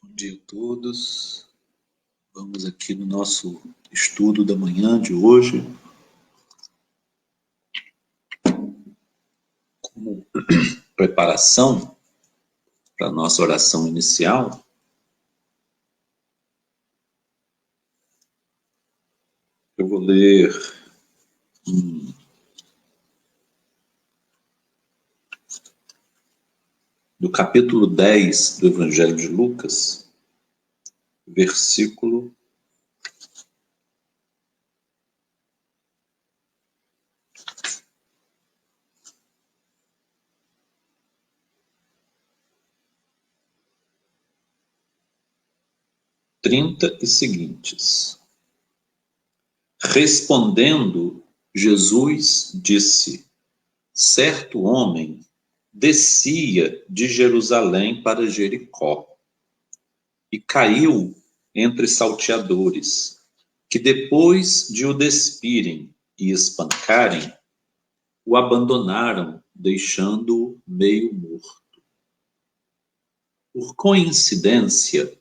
Bom dia a todos. Vamos aqui no nosso estudo da manhã de hoje. Como preparação para a nossa oração inicial, eu vou ler do capítulo 10 do Evangelho de Lucas, versículo 30 e seguintes. Respondendo, Jesus disse: certo homem descia de Jerusalém para Jericó e caiu entre salteadores, que depois de o despirem e espancarem, o abandonaram, deixando-o meio morto. Por coincidência,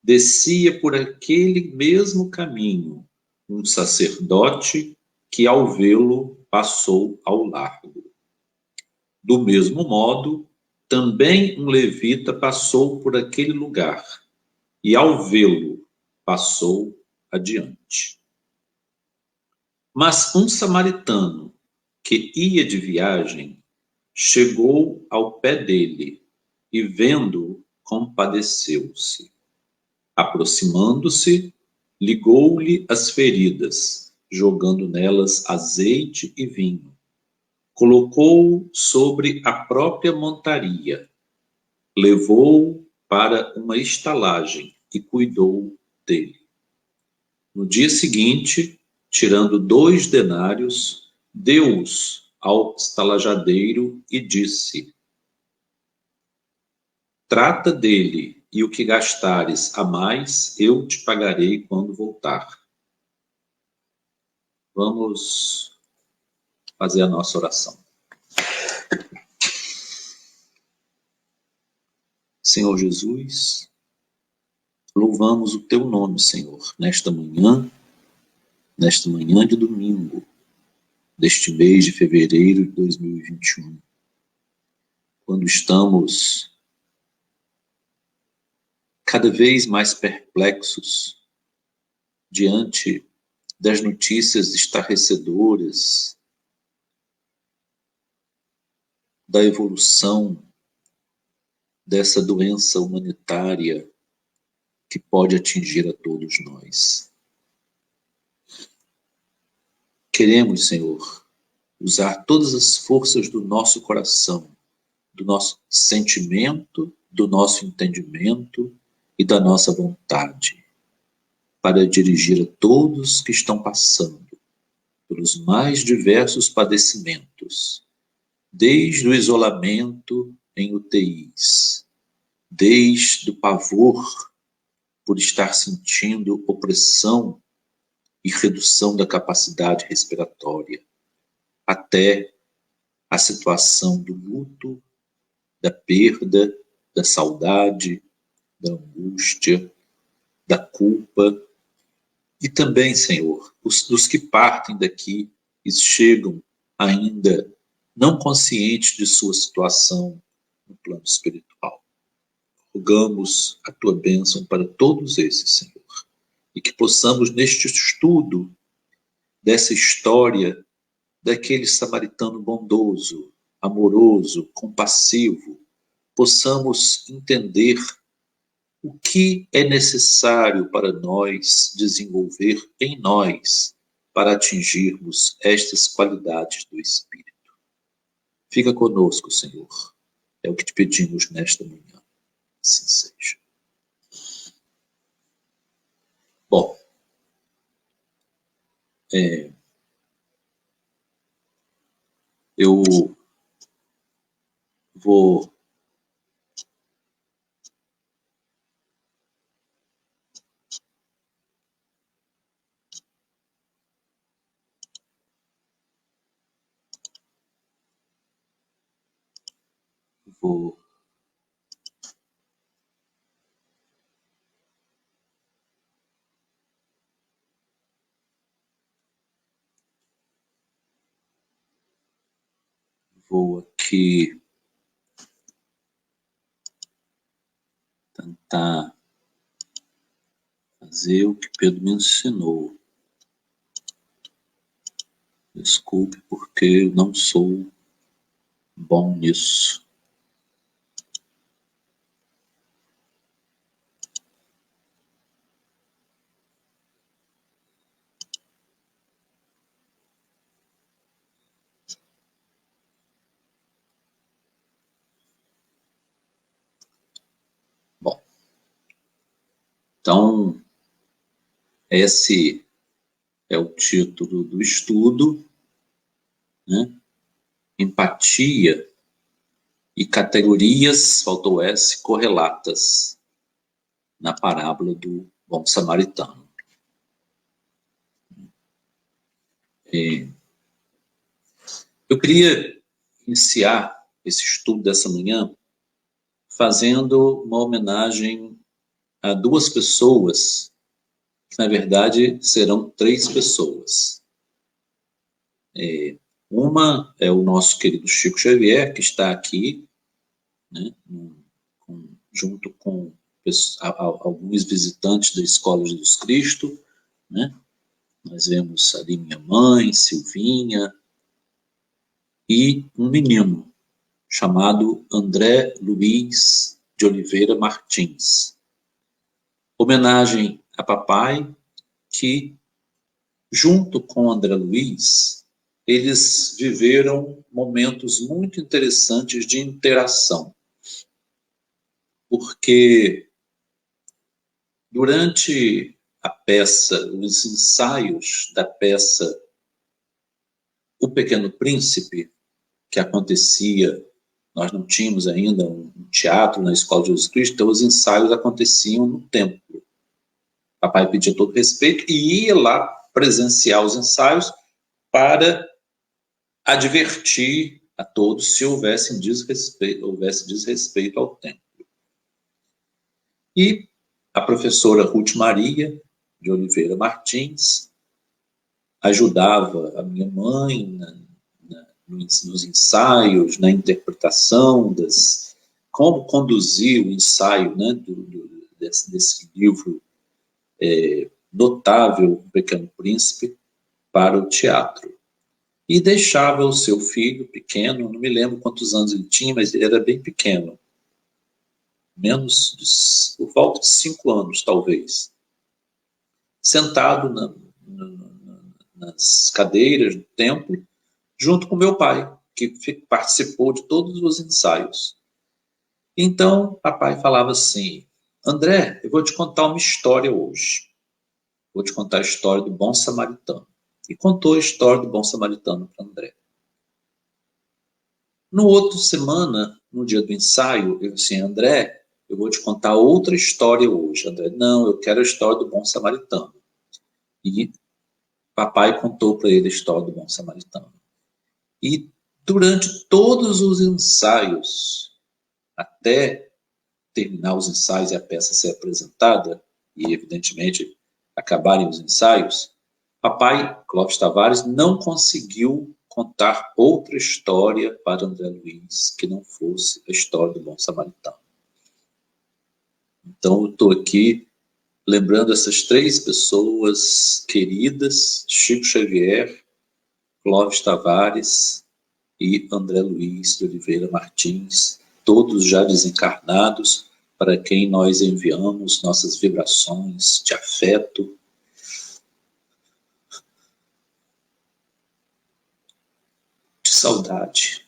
descia por aquele mesmo caminho um sacerdote que, ao vê-lo, passou ao largo. Do mesmo modo, também um levita passou por aquele lugar e, ao vê-lo, passou adiante. Mas um samaritano que ia de viagem chegou ao pé dele e, vendo-o, compadeceu-se. Aproximando-se, ligou-lhe as feridas, jogando nelas azeite e vinho. Colocou-o sobre a própria montaria, levou-o para uma estalagem e cuidou dele. No dia seguinte, tirando 2 denários, deu-os ao estalajadeiro e disse: trata dele, e o que gastares a mais, eu te pagarei quando voltar. Vamos fazer a nossa oração. Senhor Jesus, louvamos o teu nome, Senhor, nesta manhã de domingo, deste mês de fevereiro de 2021, quando estamos cada vez mais perplexos diante das notícias estarrecedoras da evolução dessa doença humanitária que pode atingir a todos nós. Queremos, Senhor, usar todas as forças do nosso coração, do nosso sentimento, do nosso entendimento e da nossa vontade, para dirigir a todos que estão passando pelos mais diversos padecimentos, desde o isolamento em UTIs, desde o pavor por estar sentindo opressão e redução da capacidade respiratória, até a situação do luto, da perda, da saudade, da angústia, da culpa, e também, Senhor, dos que partem daqui e chegam ainda não conscientes de sua situação no plano espiritual. Rogamos a tua bênção para todos esses, Senhor, e que possamos, neste estudo dessa história daquele samaritano bondoso, amoroso, compassivo, possamos entender o que é necessário para nós desenvolver em nós para atingirmos estas qualidades do Espírito. Fica conosco, Senhor. É o que te pedimos nesta manhã. Assim seja. Bom, eu vou vou aqui tentar fazer o que Pedro me ensinou. Desculpe, porque eu não sou bom nisso. Bom, então, esse é o título do estudo, né? Empatia e categorias, faltou S, correlatas na parábola do bom samaritano. Eu queria iniciar esse estudo dessa manhã fazendo uma homenagem a duas pessoas, que na verdade serão três pessoas. Uma é o nosso querido Chico Xavier, que está aqui, né, junto com alguns visitantes da Escola de Jesus Cristo, né? Nós vemos ali minha mãe, Silvinha, e um menino chamado André Luiz de Oliveira Martins. Homenagem a papai, que, junto com André Luiz, eles viveram momentos muito interessantes de interação. Porque durante a peça, os ensaios da peça O Pequeno Príncipe, que acontecia, nós não tínhamos ainda um teatro na Escola de Jesus Cristo, então os ensaios aconteciam no templo. Papai pedia todo respeito e ia lá presenciar os ensaios para advertir a todos se houvesse desrespeito ao templo. E a professora Ruth Maria de Oliveira Martins ajudava a minha mãe nos ensaios, na interpretação como conduzir o ensaio, né, desse livro notável, O Pequeno Príncipe, para o teatro. E deixava o seu filho pequeno, não me lembro quantos anos ele tinha, mas ele era bem pequeno, por volta de 5 anos, talvez, sentado nas cadeiras do templo, junto com meu pai, que participou de todos os ensaios. Então, papai falava assim: André, eu vou te contar uma história hoje. Vou te contar a história do bom samaritano. E contou a história do bom samaritano para André. No outro semana, no dia do ensaio, eu disse: André, eu vou te contar outra história hoje. André, não, eu quero a história do bom samaritano. E papai contou para ele a história do bom samaritano. E durante todos os ensaios, até terminar os ensaios e a peça ser apresentada, e evidentemente acabarem os ensaios, papai, Clóvis Tavares, não conseguiu contar outra história para André Luiz que não fosse a história do bom samaritano. Então eu estou aqui lembrando essas três pessoas queridas: Chico Xavier, Clóvis Tavares e André Luiz de Oliveira Martins, todos já desencarnados, para quem nós enviamos nossas vibrações de afeto, de saudade.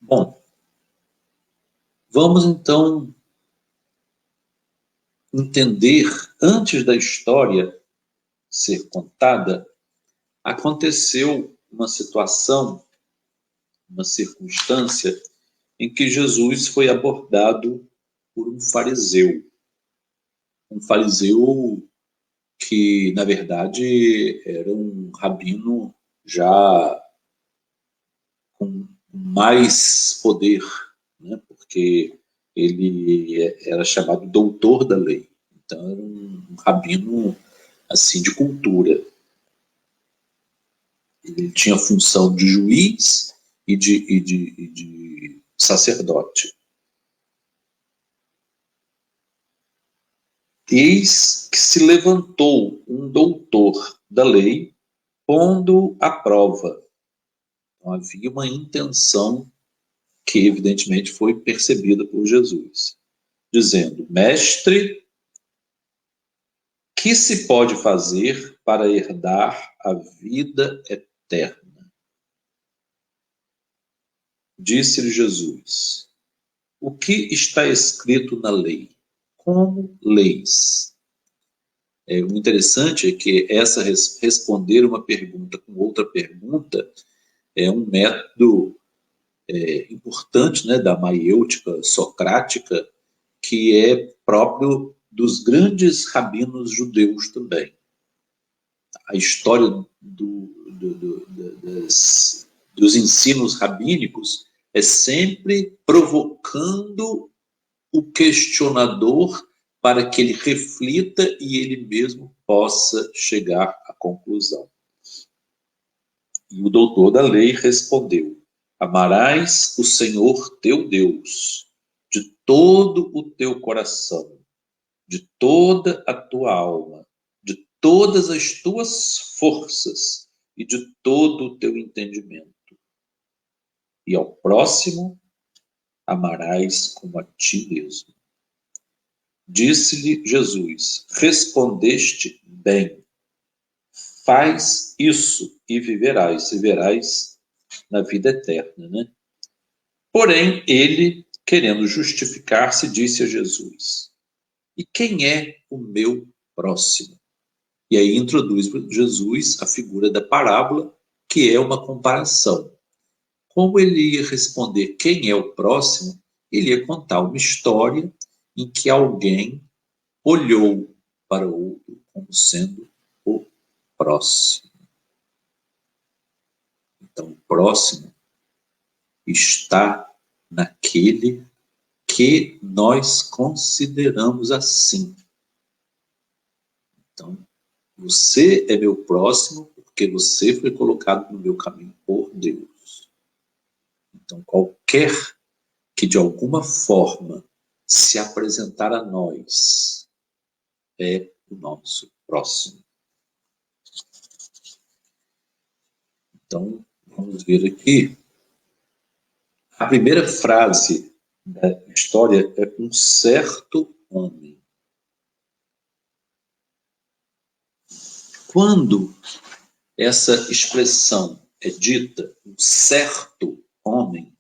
Bom, vamos então entender, antes da história ser contada, aconteceu uma situação, uma circunstância em que Jesus foi abordado por um fariseu que, na verdade, era um rabino já com mais poder, né? Porque ele era chamado doutor da lei. Então, era um rabino assim de cultura. Ele tinha a função de juiz e de sacerdote. Eis que se levantou um doutor da lei, pondo à prova. Então, havia uma intenção que, evidentemente, foi percebida por Jesus, dizendo: Mestre, que se pode fazer para herdar a vida eterna? Disse-lhe Jesus: O que está escrito na lei? Como leis? O interessante é que responder uma pergunta com outra pergunta é um método importante, né, da maiêutica socrática, que é próprio dos grandes rabinos judeus também. A história dos ensinos rabínicos é sempre provocando o questionador para que ele reflita e ele mesmo possa chegar à conclusão. E o doutor da lei respondeu: Amarás o Senhor teu Deus de todo o teu coração, de toda a tua alma, de todas as tuas forças e de todo o teu entendimento. E ao próximo amarás como a ti mesmo. Disse-lhe Jesus: Respondeste bem. Faz isso e verás na vida eterna, né? Porém, ele, querendo justificar-se, disse a Jesus: E quem é o meu próximo? E aí introduz Jesus a figura da parábola, que é uma comparação. Como ele ia responder quem é o próximo, ele ia contar uma história em que alguém olhou para o outro como sendo o próximo. Então, o próximo está naquele que nós consideramos assim. Então, você é meu próximo porque você foi colocado no meu caminho por Deus. Então, qualquer que de alguma forma se apresentar a nós é o nosso próximo. Então, vamos ver aqui. A primeira frase da história é um certo homem. Quando essa expressão é dita, um certo homem,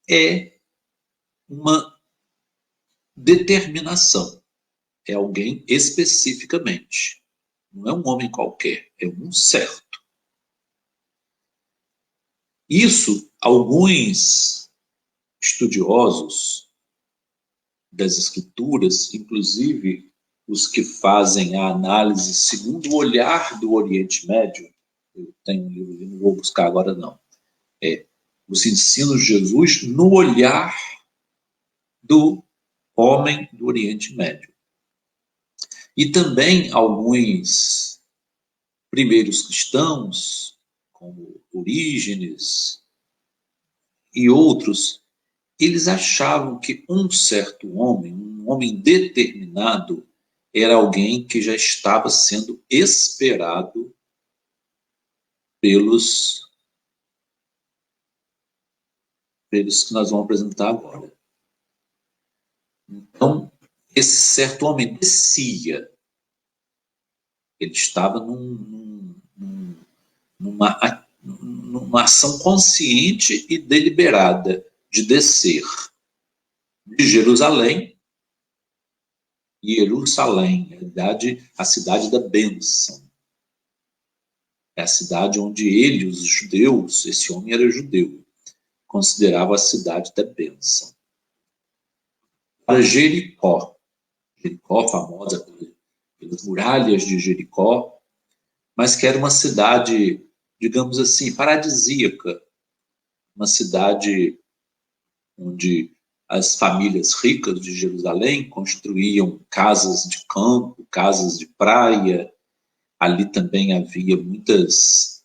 é uma determinação. É alguém especificamente. Não é um homem qualquer, é um certo. Isso, alguns estudiosos das escrituras, inclusive os que fazem a análise segundo o olhar do Oriente Médio, eu tenho um livro, não vou buscar agora não, os ensinos de Jesus no olhar do homem do Oriente Médio. E também alguns primeiros cristãos, como Orígenes e outros, eles achavam que um certo homem, um homem determinado, era alguém que já estava sendo esperado pelos que nós vamos apresentar agora. Então, esse certo homem descia. Ele estava numa ação consciente e deliberada de descer de Jerusalém. Jerusalém, na verdade, a cidade da bênção. É a cidade onde ele, os judeus, esse homem era judeu, considerava a cidade da bênção. Para Jericó, Jericó famosa pelas muralhas de Jericó, mas que era uma cidade, digamos assim, paradisíaca, uma cidade onde as famílias ricas de Jerusalém construíam casas de campo, casas de praia, Ali também havia muitos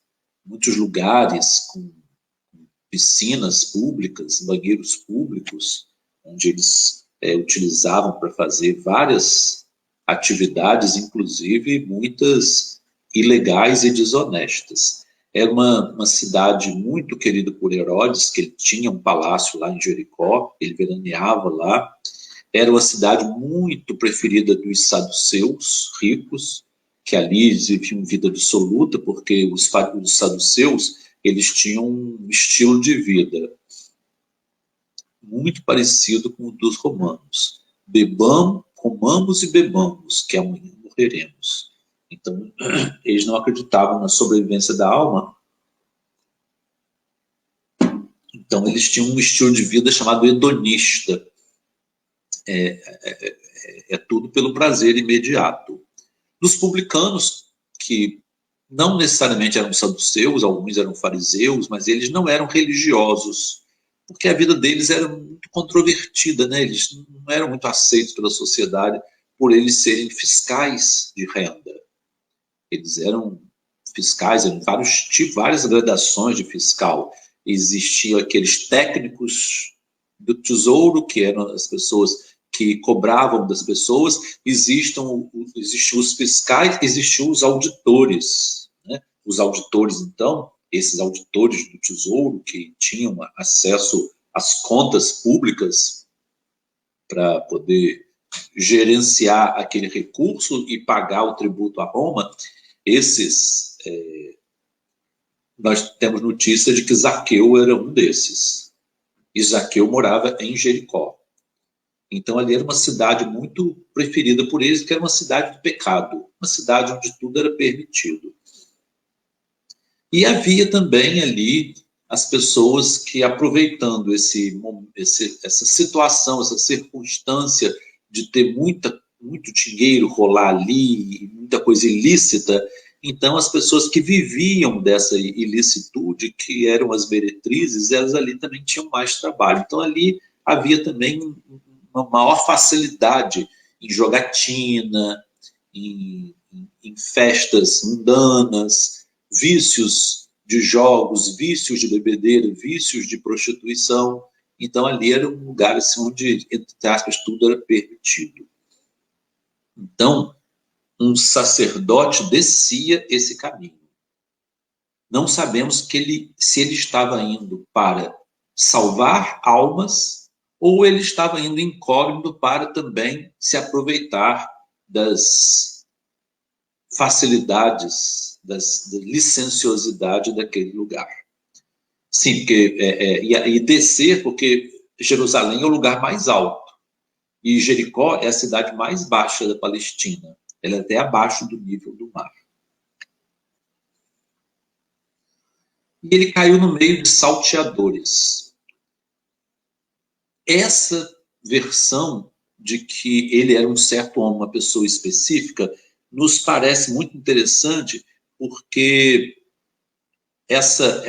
lugares com piscinas públicas, banheiros públicos, onde eles utilizavam para fazer várias atividades, inclusive muitas ilegais e desonestas. Era uma cidade muito querida por Herodes, que ele tinha um palácio lá em Jericó, ele veraneava lá. Era uma cidade muito preferida dos saduceus ricos, que ali viviam vida dissoluta, porque os saduceus eles tinham um estilo de vida muito parecido com o dos romanos. Comamos e bebamos, que amanhã morreremos. Então, eles não acreditavam na sobrevivência da alma. Então, eles tinham um estilo de vida chamado hedonista. É tudo pelo prazer imediato. Dos publicanos, que não necessariamente eram saduceus, alguns eram fariseus, mas eles não eram religiosos, porque a vida deles era muito controvertida, né? Eles não eram muito aceitos pela sociedade por eles serem fiscais de renda. Eles eram fiscais, eram várias gradações de fiscal. Existiam aqueles técnicos do tesouro, que eram as pessoas que cobravam das pessoas, existiam os fiscais, existiam os auditores. Né? Os auditores, então, esses auditores do Tesouro, que tinham acesso às contas públicas para poder gerenciar aquele recurso e pagar o tributo a Roma, nós temos notícia de que Zaqueu era um desses. E Zaqueu morava em Jericó. Então, ali era uma cidade muito preferida por eles, porque era uma cidade do pecado, uma cidade onde tudo era permitido. E havia também ali as pessoas que, aproveitando essa situação, essa circunstância de ter muito dinheiro rolar ali, muita coisa ilícita, então as pessoas que viviam dessa ilicitude, que eram as meretrizes, elas ali também tinham mais trabalho. Então, ali havia também uma maior facilidade em jogatina, em festas mundanas, vícios de jogos, vícios de bebedeira, vícios de prostituição. Então, ali era um lugar assim, onde, entre aspas, tudo era permitido. Então, um sacerdote descia esse caminho. Não sabemos se ele estava indo para salvar almas ou ele estava indo incógnito para também se aproveitar das facilidades, da licenciosidade daquele lugar. Sim, porque, e descer, porque Jerusalém é o lugar mais alto, e Jericó é a cidade mais baixa da Palestina, ela é até abaixo do nível do mar. E ele caiu no meio de salteadores. Essa versão de que ele era um certo homem, uma pessoa específica, nos parece muito interessante, porque essa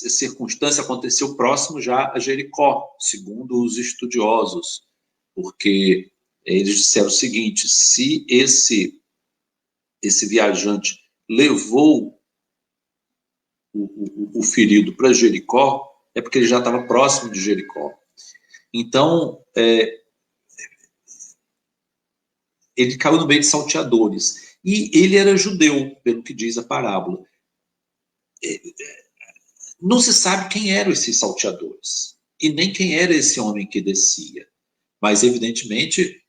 circunstância aconteceu próximo já a Jericó, segundo os estudiosos, porque eles disseram o seguinte: se esse viajante levou o ferido para Jericó, é porque ele já estava próximo de Jericó. Então, ele caiu no meio de salteadores. E ele era judeu, pelo que diz a parábola. Não se sabe quem eram esses salteadores, e nem quem era esse homem que descia. Mas, evidentemente,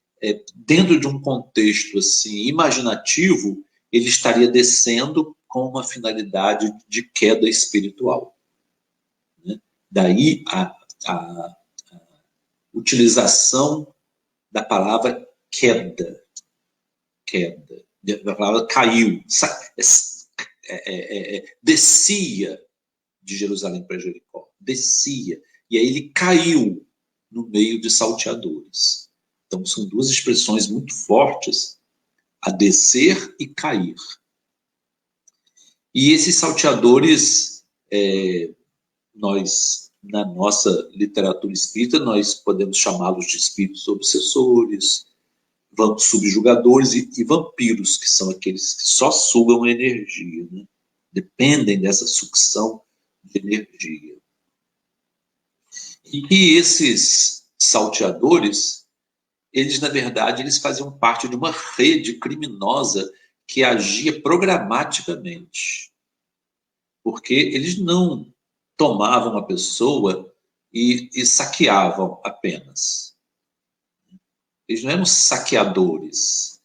dentro de um contexto assim, imaginativo, ele estaria descendo com uma finalidade de queda espiritual. Né? Daí a utilização da palavra queda. A palavra caiu, descia de Jerusalém para Jericó, descia, e aí ele caiu no meio de salteadores. Então são duas expressões muito fortes, a descer e cair. E esses salteadores, nós, na nossa literatura espírita, nós podemos chamá-los de espíritos obsessores, subjugadores e vampiros, que são aqueles que só sugam energia, né? Dependem dessa sucção de energia. E que esses salteadores, eles, na verdade, eles faziam parte de uma rede criminosa que agia programaticamente. Porque eles não tomavam a pessoa e saqueavam apenas. Eles não eram saqueadores,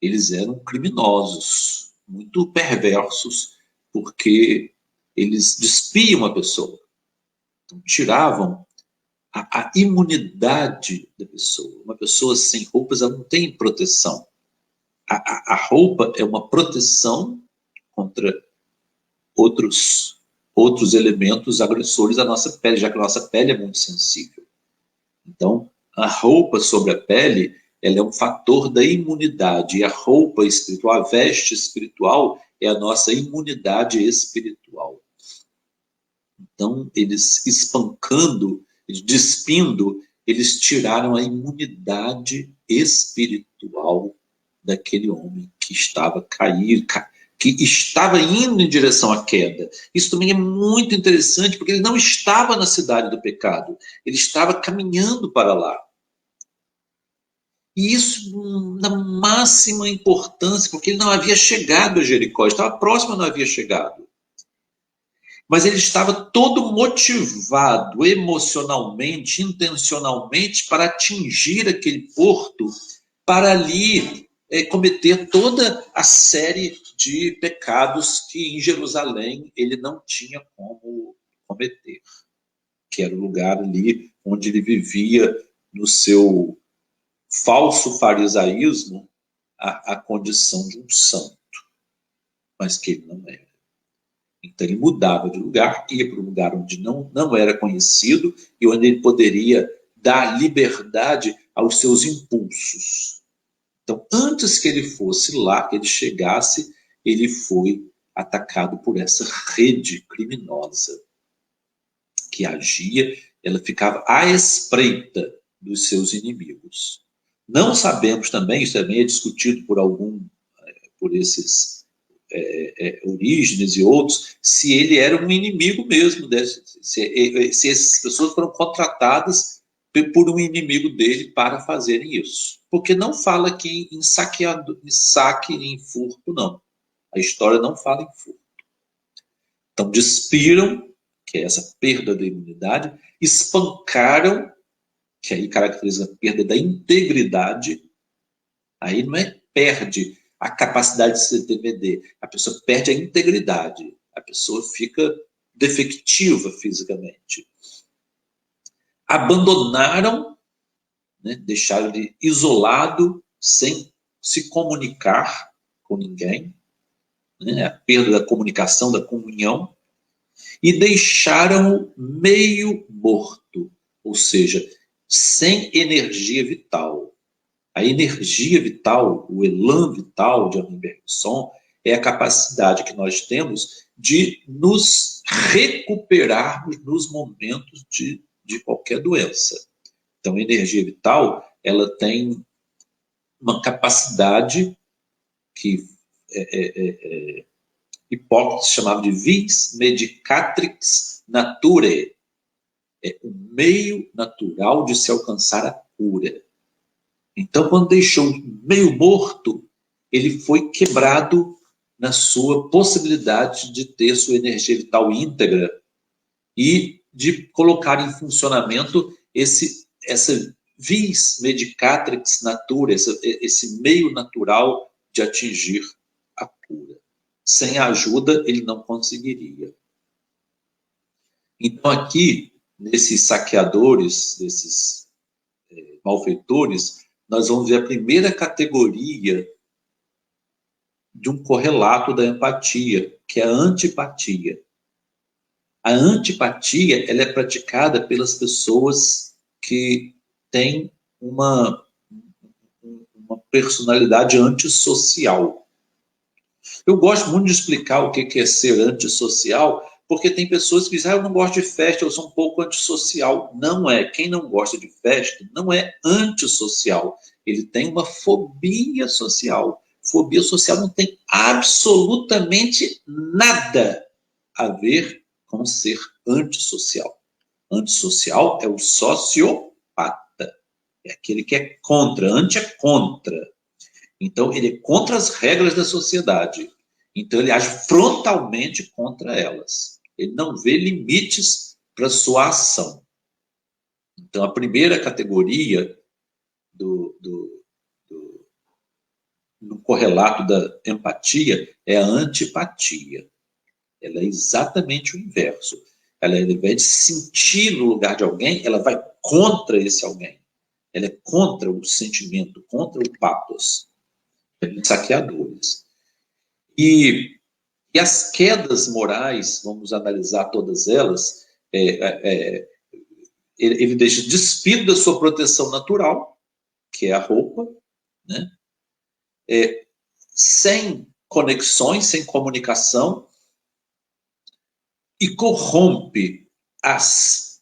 eles eram criminosos, muito perversos, porque eles despiam a pessoa. Então, tiravam a imunidade da pessoa. Uma pessoa sem roupas, ela não tem proteção. A roupa é uma proteção contra outros elementos agressores da nossa pele, já que a nossa pele é muito sensível. Então, a roupa sobre a pele, ela é um fator da imunidade, e a roupa espiritual, a veste espiritual, é a nossa imunidade espiritual. Então, eles espancando, despindo, eles tiraram a imunidade espiritual daquele homem que estava cair, que estava indo em direção à queda. Isso também é muito interessante, porque ele não estava na cidade do pecado, ele estava caminhando para lá. E isso na máxima importância, porque ele não havia chegado a Jericó, estava próximo, não havia chegado. Mas ele estava todo motivado emocionalmente, intencionalmente, para atingir aquele porto, para ali cometer toda a série de pecados que em Jerusalém ele não tinha como cometer, que era o lugar ali onde ele vivia no seu falso farisaísmo a condição de um santo, mas que ele não era. Então ele mudava de lugar, ia para um lugar onde não era conhecido e onde ele poderia dar liberdade aos seus impulsos. Então, antes que ele fosse lá, que ele chegasse, ele foi atacado por essa rede criminosa que agia, ela ficava à espreita dos seus inimigos. Não sabemos também, isso também é discutido por esses Orígenes e outros, se ele era um inimigo mesmo, se essas pessoas foram contratadas por um inimigo dele para fazerem isso. Porque não fala aqui em saque, em furto, não. A história não fala em furto. Então, despiram, que é essa perda da imunidade, espancaram, que aí caracteriza a perda da integridade. Aí não é perde a capacidade de se defender, a pessoa perde a integridade, a pessoa fica defectiva fisicamente. Abandonaram, né, deixaram ele isolado, sem se comunicar com ninguém, né, a perda da comunicação, da comunhão, e deixaram-o meio morto, ou seja, sem energia vital. A energia vital, o elan vital de Alain Bergson, é a capacidade que nós temos de nos recuperarmos nos momentos de qualquer doença. Então, a energia vital, ela tem uma capacidade que Hipócrates chamava de vis medicatrix naturae, é o meio natural de se alcançar a cura. Então, quando deixou meio morto, ele foi quebrado na sua possibilidade de ter sua energia vital íntegra e de colocar em funcionamento essa vis medicatrix natura, esse meio natural de atingir a cura. Sem a ajuda, ele não conseguiria. Então, aqui, nesses saqueadores, desses malfeitores, nós vamos ver a primeira categoria de um correlato da empatia, que é a antipatia. A antipatia, ela é praticada pelas pessoas que têm uma personalidade antissocial. Eu gosto muito de explicar o que é ser antissocial, porque tem pessoas que dizem, eu não gosto de festa, eu sou um pouco antissocial. Não é. Quem não gosta de festa não é antissocial. Ele tem uma fobia social. Fobia social não tem absolutamente nada a ver com ser antissocial. Antissocial é o sociopata. É aquele que é contra. Anti é contra. Então, ele é contra as regras da sociedade. Então, ele age frontalmente contra elas. Ele não vê limites para sua ação. Então, a primeira categoria no correlato da empatia é a antipatia. Ela é exatamente o inverso. Ela, ao invés de sentir no lugar de alguém, ela vai contra esse alguém. Ela é contra o sentimento, contra o pathos. Saqueadores. E as quedas morais, vamos analisar todas elas, ele deixa despido da sua proteção natural, que é a roupa, né? Sem conexões, sem comunicação, e corrompe as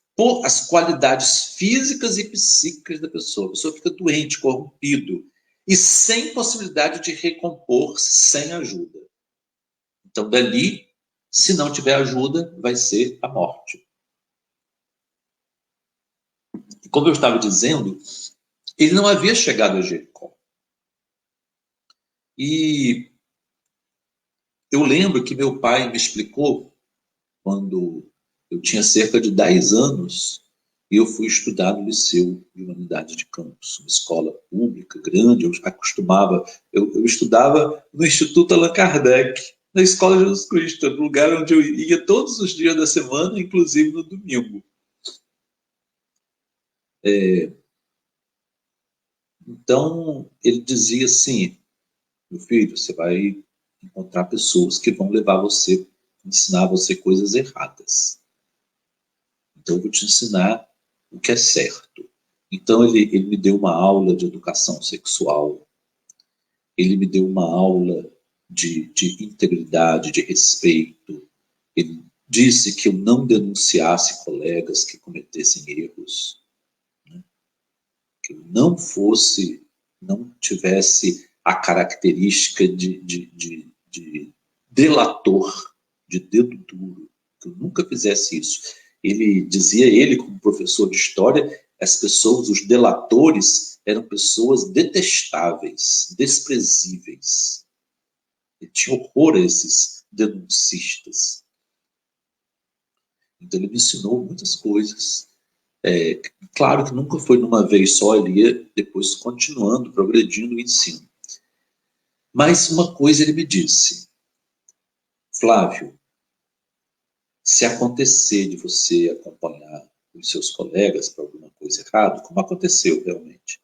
qualidades físicas e psíquicas da pessoa. A pessoa fica doente, corrompido, e sem possibilidade de recompor sem ajuda. Então, dali, se não tiver ajuda, vai ser a morte. E como eu estava dizendo, ele não havia chegado a Jericó. E eu lembro que meu pai me explicou, quando eu tinha cerca de 10 anos, e eu fui estudar no Liceu de Humanidade de Campos, uma escola pública, grande. Eu estudava no Instituto Allan Kardec, na Escola Jesus Cristo, no lugar onde eu ia todos os dias da semana, inclusive no domingo. Então, ele dizia assim, meu filho, você vai encontrar pessoas que vão levar você, ensinar você coisas erradas. Então, eu vou te ensinar o que é certo. Então, ele me deu uma aula de educação sexual, ele me deu uma aula de integridade, de respeito. Ele disse que eu não denunciasse colegas que cometessem erros, né? Que eu não tivesse a característica de delator, de dedo duro, que eu nunca fizesse isso. Ele dizia, como professor de história, as pessoas, os delatores, eram pessoas detestáveis, desprezíveis. Ele tinha horror a esses denuncistas. Então ele me ensinou muitas coisas. Claro que nunca foi numa vez só, ele ia depois continuando, progredindo o ensino. Mas uma coisa ele me disse, Flávio, se acontecer de você acompanhar os seus colegas para alguma coisa errada, como aconteceu realmente,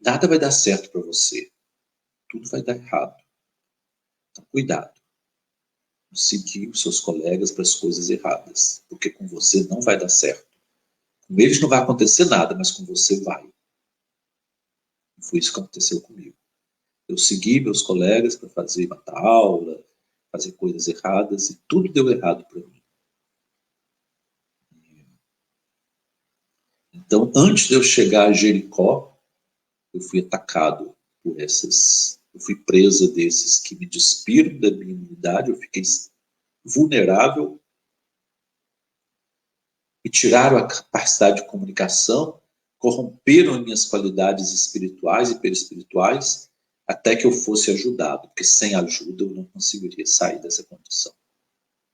nada vai dar certo para você. Tudo vai dar errado. Então, cuidado. Não seguir os seus colegas para as coisas erradas, porque com você não vai dar certo. Com eles não vai acontecer nada, mas com você vai. E foi isso que aconteceu comigo. Eu segui meus colegas para fazer matar aula, fazer coisas erradas, e tudo deu errado para mim. Então, antes de eu chegar a Jericó, eu fui atacado por eu fui presa desses que me despiram da minha imunidade, eu fiquei vulnerável, me tiraram a capacidade de comunicação, corromperam minhas qualidades espirituais e perispirituais, até que eu fosse ajudado, porque sem ajuda eu não conseguiria sair dessa condição.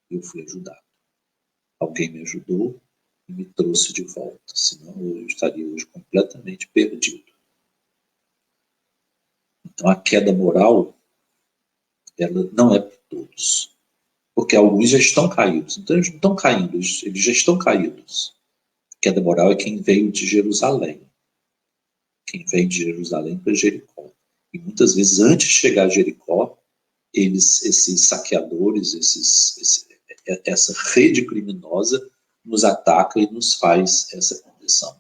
Eu fui ajudado. Alguém me ajudou e me trouxe de volta, senão eu estaria hoje completamente perdido. Então a queda moral, ela não é para todos, porque alguns já estão caídos. Então eles não estão caindo, eles já estão caídos. A queda moral é quem veio de Jerusalém. Quem vem de Jerusalém para Jericó. E muitas vezes, antes de chegar a Jericó, esses saqueadores, essa rede criminosa nos ataca e nos faz essa condição.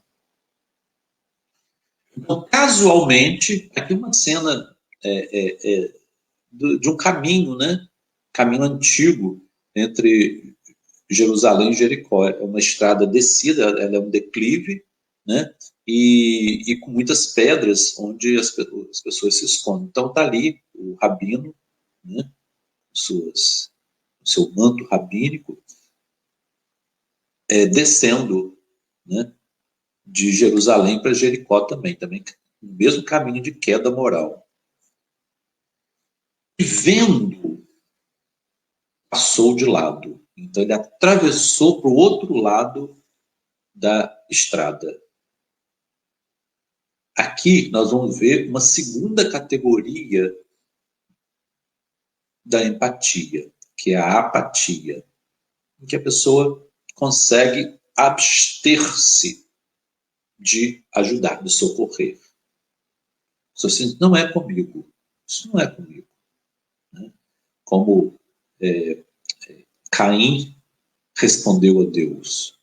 Então, casualmente, aqui uma cena de um caminho, né? caminho antigo entre Jerusalém e Jericó. É uma estrada descida, ela é um declive, né? E com muitas pedras onde as pessoas se escondem. Então está ali o rabino, né? O seu manto rabínico, descendo, né? De Jerusalém para Jericó também o mesmo caminho de queda moral. E vendo, passou de lado. Então ele atravessou para o outro lado da estrada. Aqui nós vamos ver uma segunda categoria da empatia, que é a apatia, em que a pessoa consegue abster-se de ajudar, de socorrer. Isso assim, não é comigo. Isso não é comigo. Né? Como Caim respondeu a Deus.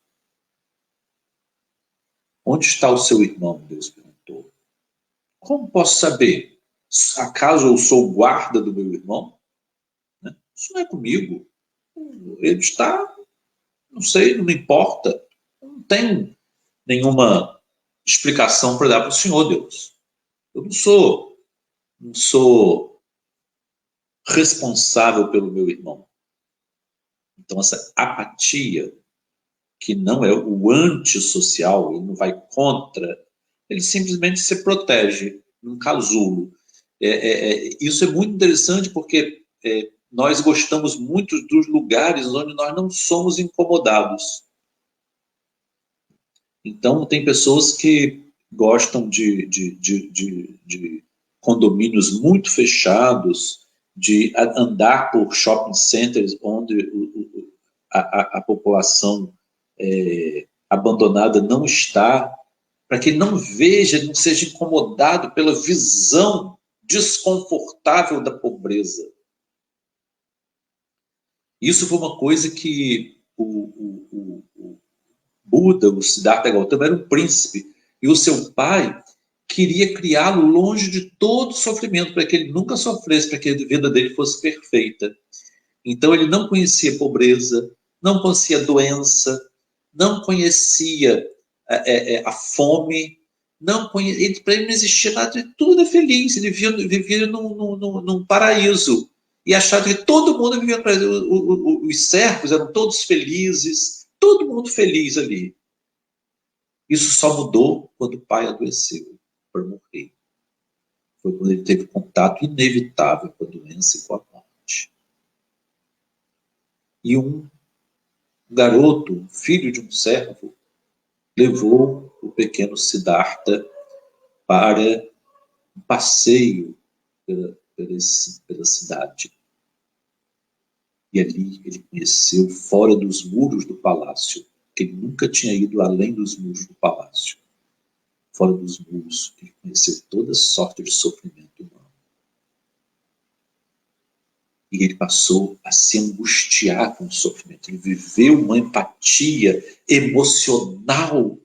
Onde está o seu irmão? Deus perguntou. Como posso saber? Acaso eu sou guarda do meu irmão? Isso não é comigo. Ele está, não sei, não me importa. Não tem nenhuma explicação para dar para o Senhor, Deus. Eu não sou responsável pelo meu irmão. Então, essa apatia, que não é o antissocial, ele não vai contra, ele simplesmente se protege num casulo. Isso é muito interessante porque nós gostamos muito dos lugares onde nós não somos incomodados. Então, tem pessoas que gostam de condomínios muito fechados, de andar por shopping centers onde a população abandonada não está, para que ele não veja, não seja incomodado pela visão desconfortável da pobreza. Isso foi uma coisa que o Buda, o Siddhartha Gautama, era um príncipe, e o seu pai queria criá-lo longe de todo sofrimento, para que ele nunca sofresse, para que a vida dele fosse perfeita. Então ele não conhecia pobreza, não conhecia doença, não conhecia a fome, para ele não existia nada, tudo é feliz, ele vivia num paraíso, e achava que todo mundo vivia no paraíso, os servos eram todos felizes, todo mundo feliz ali. Isso só mudou quando o pai adoeceu para morrer. Foi quando ele teve contato inevitável com a doença e com a morte. E um garoto, filho de um servo, levou o pequeno Siddhartha para um passeio pela cidade. E ali ele conheceu, fora dos muros do palácio, que ele nunca tinha ido além dos muros do palácio. Fora dos muros, ele conheceu toda sorte de sofrimento humano. E ele passou a se angustiar com o sofrimento. Ele viveu uma empatia emocional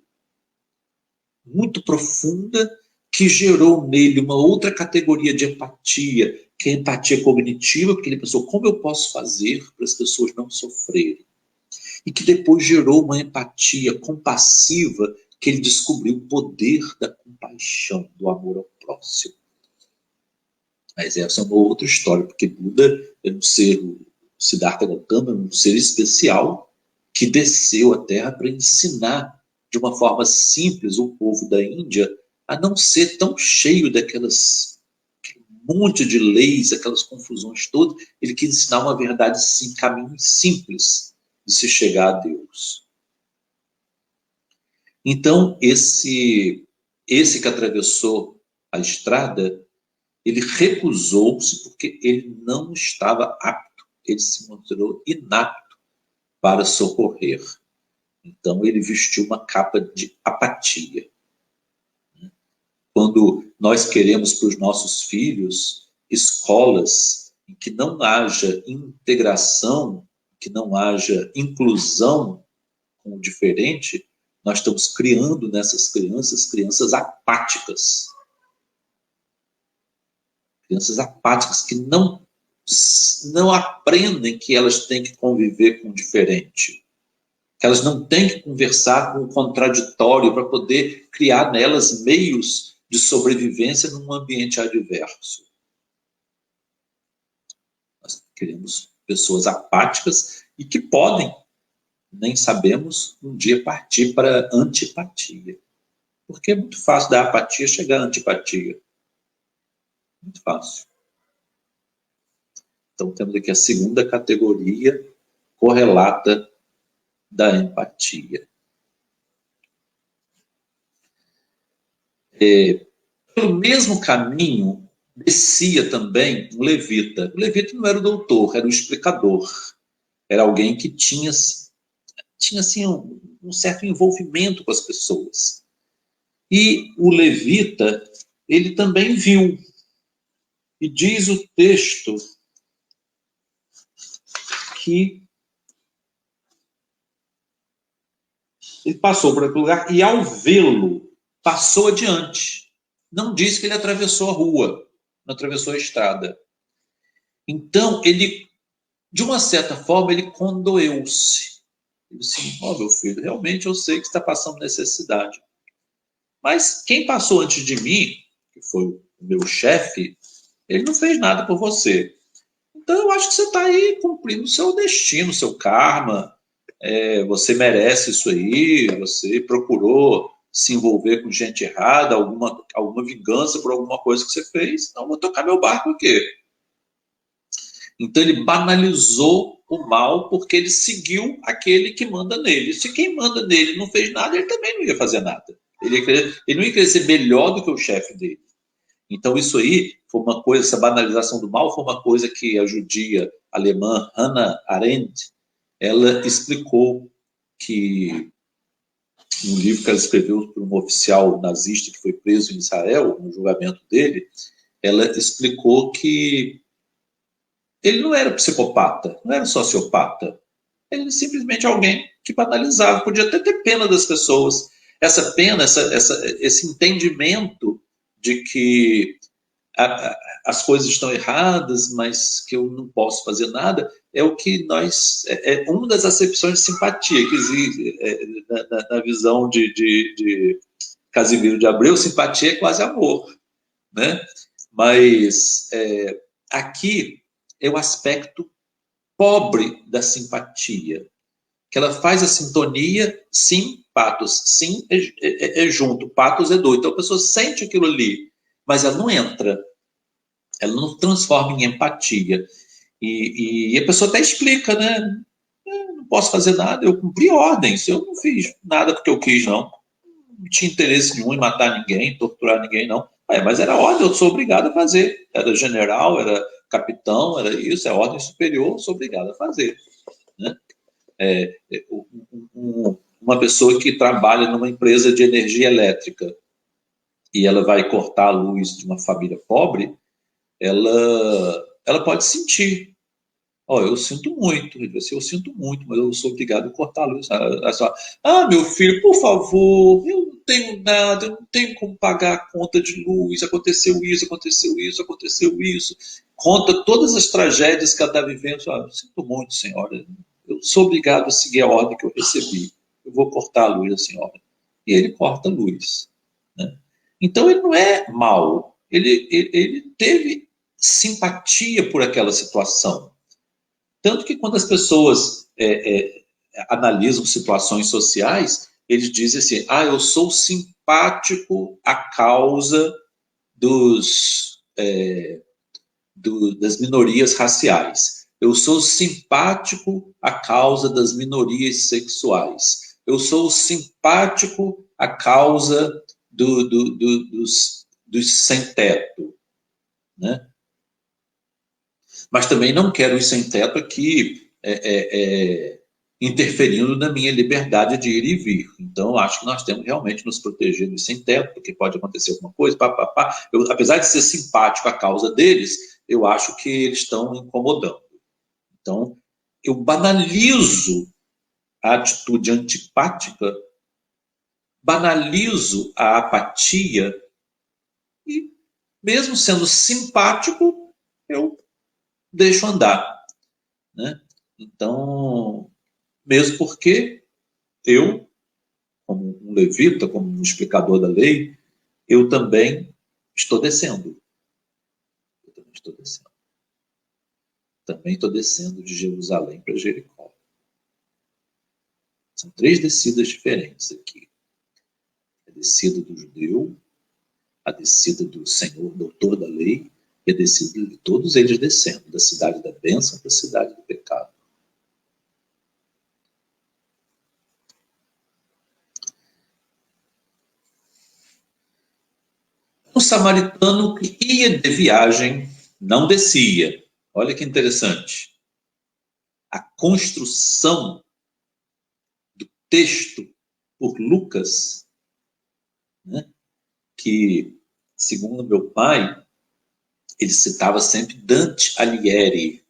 muito profunda que gerou nele uma outra categoria de empatia, que é a empatia cognitiva, porque ele pensou, como eu posso fazer para as pessoas não sofrerem? E que depois gerou uma empatia compassiva, que ele descobriu o poder da compaixão, do amor ao próximo. Mas essa é uma outra história, porque Buda é um ser, o Siddhartha Gautama é um ser especial que desceu à Terra para ensinar de uma forma simples o povo da Índia a não ser tão cheio aquele monte de leis, aquelas confusões todas. Ele quis ensinar uma verdade sim, caminho simples de se chegar a Deus. Então, esse que atravessou a estrada, ele recusou-se porque ele não estava apto, ele se mostrou inapto para socorrer. Então, ele vestiu uma capa de apatia. Quando nós queremos para os nossos filhos escolas em que não haja integração, que não haja inclusão com o diferente, nós estamos criando nessas crianças apáticas. Crianças apáticas que não não aprendem que elas têm que conviver com o diferente, que elas não têm que conversar com o contraditório para poder criar nelas meios de sobrevivência num ambiente adverso. Nós queremos pessoas apáticas e que podem, nem sabemos, um dia partir para a antipatia. Porque é muito fácil da apatia chegar à antipatia. Muito fácil. Então temos aqui a segunda categoria correlata da empatia. Pelo mesmo caminho, descia também um levita. O levita não era o doutor, era o explicador. Era alguém que tinha assim, um certo envolvimento com as pessoas. E o levita, ele também viu. E diz o texto que ele passou por aquele lugar e, ao vê-lo, passou adiante. Não diz que ele atravessou a rua, não atravessou a estrada. Então, ele, de uma certa forma, ele condoeu-se. Ele disse, meu filho, realmente eu sei que está passando necessidade. Mas quem passou antes de mim, que foi o meu chefe, ele não fez nada por você. Então, eu acho que você está aí cumprindo o seu destino, o seu karma. Você merece isso aí, você procurou se envolver com gente errada, alguma vingança por alguma coisa que você fez, então vou tocar meu barco aqui. Então ele banalizou o mal porque ele seguiu aquele que manda nele. Se quem manda nele não fez nada, ele também não ia fazer nada. Ele não ia querer ser melhor do que o chefe dele. Então isso aí foi uma coisa, essa banalização do mal foi uma coisa que a judia alemã Hannah Arendt, ela explicou que no livro que ela escreveu para um oficial nazista que foi preso em Israel, no julgamento dele, ela explicou que ele não era psicopata, não era sociopata. Ele era simplesmente alguém que banalizava, podia até ter pena das pessoas. Essa pena, esse entendimento de que as coisas estão erradas, mas que eu não posso fazer nada, é o que nós... É uma das acepções de simpatia que existe na visão de Casimiro de Abreu. Simpatia é quase amor, né? Mas aqui é o aspecto pobre da simpatia, que ela faz a sintonia, sim, patos, sim é junto, patos é doido. Então a pessoa sente aquilo ali, mas ela não entra, ela não transforma em empatia. E a pessoa até explica, né? Não posso fazer nada, eu cumpri ordens, eu não fiz nada porque eu quis, não. Não tinha interesse nenhum em matar ninguém, torturar ninguém, não. Mas era ordem, eu sou obrigado a fazer. Era general, era capitão, era isso, é ordem superior, eu sou obrigado a fazer. Né? Uma pessoa que trabalha numa empresa de energia elétrica e ela vai cortar a luz de uma família pobre, ela pode sentir. Eu sinto muito. Ele disse, eu sinto muito, mas eu sou obrigado a cortar a luz. Meu filho, por favor, eu não tenho nada, eu não tenho como pagar a conta de luz, aconteceu isso, aconteceu isso, aconteceu isso. Conta todas as tragédias que ela está vivendo. Eu sinto muito, senhora, eu sou obrigado a seguir a ordem que eu recebi. Eu vou cortar a luz da senhora. E ele corta a luz. Né? Então ele não é mau, ele teve simpatia por aquela situação. Tanto que quando as pessoas analisam situações sociais, eles dizem assim, eu sou simpático à causa das minorias raciais. Eu sou simpático à causa das minorias sexuais. Eu sou simpático à causa dos sem-teto. Né? Mas também não quero os sem-teto aqui interferindo na minha liberdade de ir e vir. Então, acho que nós temos realmente nos proteger dos sem-teto, porque pode acontecer alguma coisa, apesar de ser simpático à causa deles, eu acho que eles estão incomodando. Então, eu banalizo a atitude antipática, banalizo a apatia e, mesmo sendo simpático, eu deixo andar, né? Então, mesmo porque eu, como um levita, como um explicador da lei, eu também estou descendo. Eu também estou descendo. Também estou descendo de Jerusalém para Jericó. São 3 descidas diferentes aqui. A descida do judeu, a descida do Senhor, doutor da lei, e a descida de todos eles descendo, da cidade da bênção para a cidade do pecado. O samaritano que ia de viagem não descia. Olha que interessante. A construção do texto por Lucas, né, que, segundo meu pai, ele citava sempre Dante Alighieri,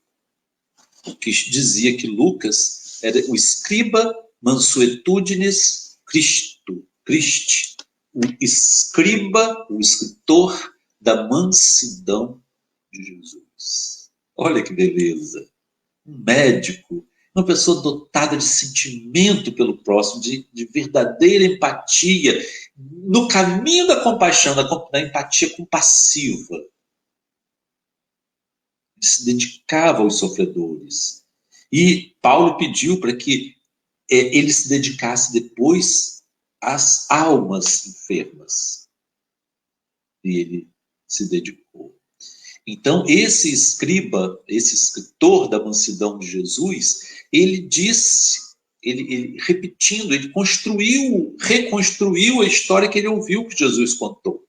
que dizia que Lucas era o escriba mansuetudines Christi, o escriba, o escritor da mansidão de Jesus. Olha que beleza! Um médico, uma pessoa dotada de sentimento pelo próximo, de verdadeira empatia, no caminho da compaixão, da empatia compassiva. Ele se dedicava aos sofredores. E Paulo pediu para que ele se dedicasse depois às almas enfermas. E ele se dedicou. Então, esse escriba, esse escritor da mansidão de Jesus, ele disse, ele repetindo, ele reconstruiu a história que ele ouviu que Jesus contou.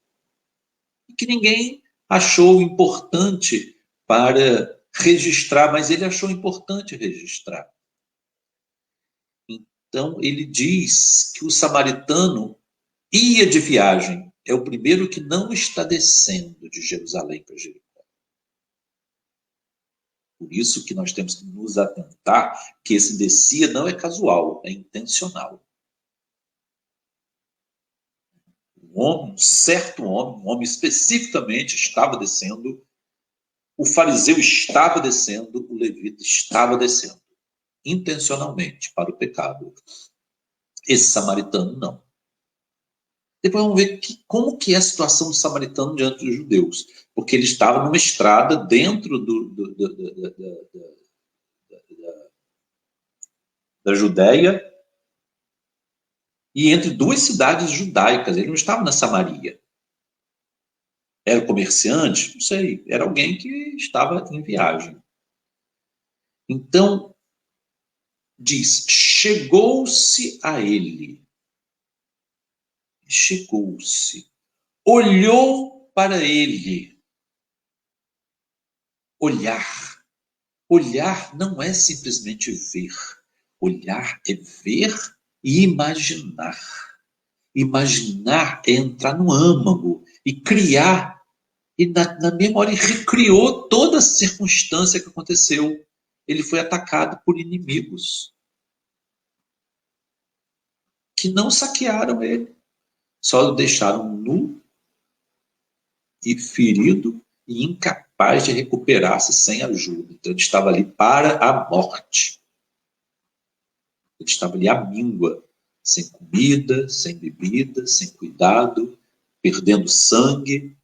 E que ninguém achou importante para registrar, mas ele achou importante registrar. Então, ele diz que o samaritano ia de viagem, é o primeiro que não está descendo de Jerusalém para Jericó. Por isso que nós temos que nos atentar que esse descia não é casual, é intencional. Um certo homem, um homem especificamente estava descendo, o fariseu estava descendo, o levita estava descendo, intencionalmente, para o pecado. Esse samaritano não. Depois vamos ver como que é a situação do samaritano diante dos judeus. Porque ele estava numa estrada dentro da Judéia e entre 2 cidades judaicas. Ele não estava na Samaria. Era comerciante? Não sei. Era alguém que estava em viagem. Então, diz, chegou-se a ele. Chegou-se. Olhou para ele. Olhar. Olhar não é simplesmente ver. Olhar é ver e imaginar. Imaginar é entrar no âmago e criar. E na memória ele recriou toda a circunstância que aconteceu. Ele foi atacado por inimigos que não saquearam ele. Só o deixaram nu e ferido e incapaz de recuperar-se sem ajuda. Então ele estava ali para a morte. Ele estava ali à míngua, sem comida, sem bebida, sem cuidado, perdendo sangue.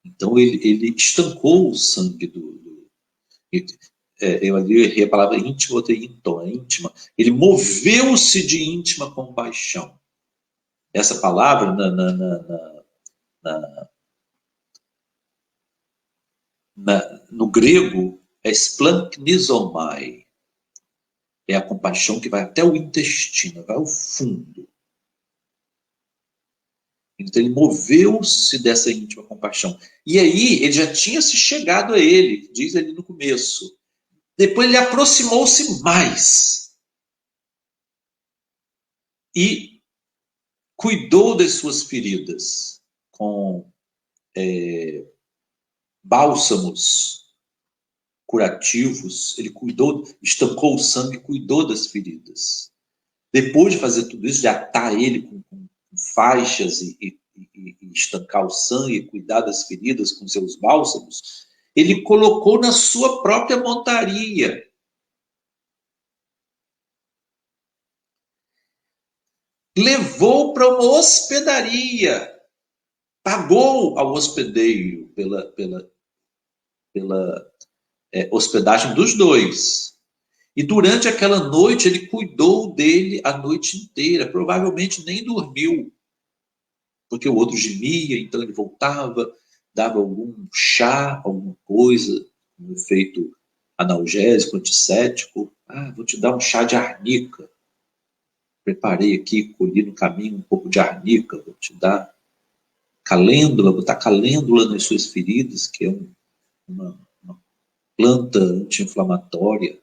Então ele estancou o sangue eu ali errei a palavra íntima, outra íntima. Ele moveu-se de íntima compaixão. Essa palavra no grego é splanknizomai. É a compaixão que vai até o intestino, vai ao fundo. Então ele moveu-se dessa íntima compaixão. E aí ele já tinha se chegado a ele, diz ali no começo. Depois ele aproximou-se mais. E cuidou das suas feridas com bálsamos curativos. Ele cuidou, estancou o sangue, cuidou das feridas. Depois de fazer tudo isso, de atar ele com faixas e estancar o sangue, cuidar das feridas com seus bálsamos, Ele colocou na sua própria montaria. Levou para uma hospedaria. Pagou ao hospedeiro pela hospedagem dos dois. E durante aquela noite, ele cuidou dele a noite inteira. Provavelmente nem dormiu, porque o outro gemia, então ele voltava, dava algum chá, alguma coisa, um efeito analgésico, antisséptico. Vou te dar um chá de arnica. Preparei aqui, colhi no caminho um pouco de arnica, vou te dar calêndula, botar calêndula nas suas feridas, que é uma planta anti-inflamatória.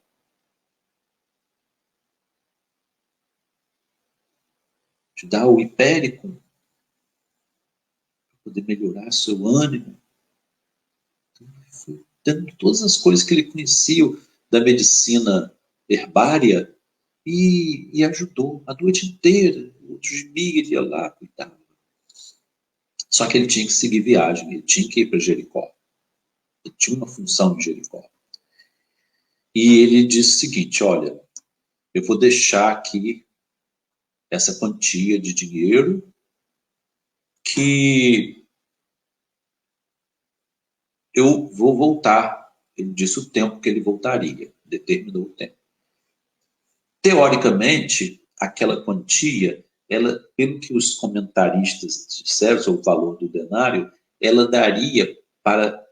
Te dá o hipéricum, para poder melhorar seu ânimo. Então, foi dando todas as coisas que ele conhecia da medicina herbária e ajudou a noite inteira. O outro gemia, ele ia lá, cuidava. Só que ele tinha que seguir viagem, ele tinha que ir para Jericó. Ele tinha uma função em Jericó. E ele disse o seguinte: olha, eu vou deixar aqui essa quantia de dinheiro que eu vou voltar. Ele disse o tempo que ele voltaria, determinou o tempo. Teoricamente, aquela quantia, ela, pelo que os comentaristas disseram sobre o valor do denário, ela daria para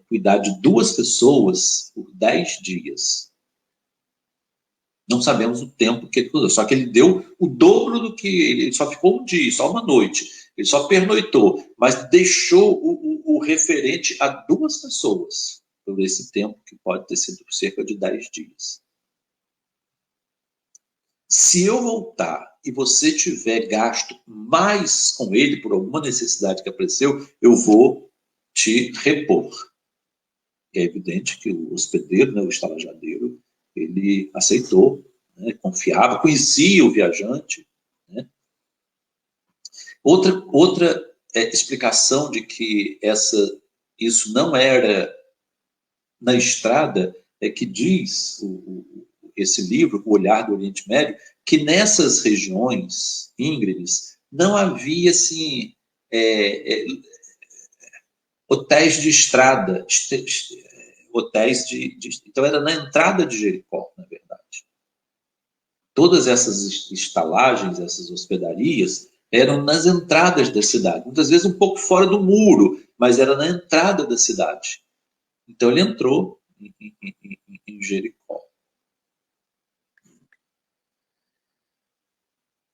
cuidar de 2 pessoas por 10 dias. Não sabemos o tempo que ele cuidou, só que ele deu o dobro do que ele só ficou um dia, só uma noite. Ele só pernoitou, mas deixou o referente a 2 pessoas por esse tempo, que pode ter sido cerca de 10 dias. Se eu voltar e você tiver gasto mais com ele por alguma necessidade que apareceu, eu vou te repor. É evidente que o hospedeiro, né, o estalajadeiro, ele aceitou, né, confiava, conhecia o viajante. Né. Outra explicação de que isso não era na estrada é que diz esse livro, O Olhar do Oriente Médio, que nessas regiões íngremes não havia assim, hotéis de estrada, hotéis então era na entrada de Jericó, na verdade. Todas essas estalagens, essas hospedarias, eram nas entradas da cidade, muitas vezes um pouco fora do muro, mas era na entrada da cidade. Então ele entrou em Jericó.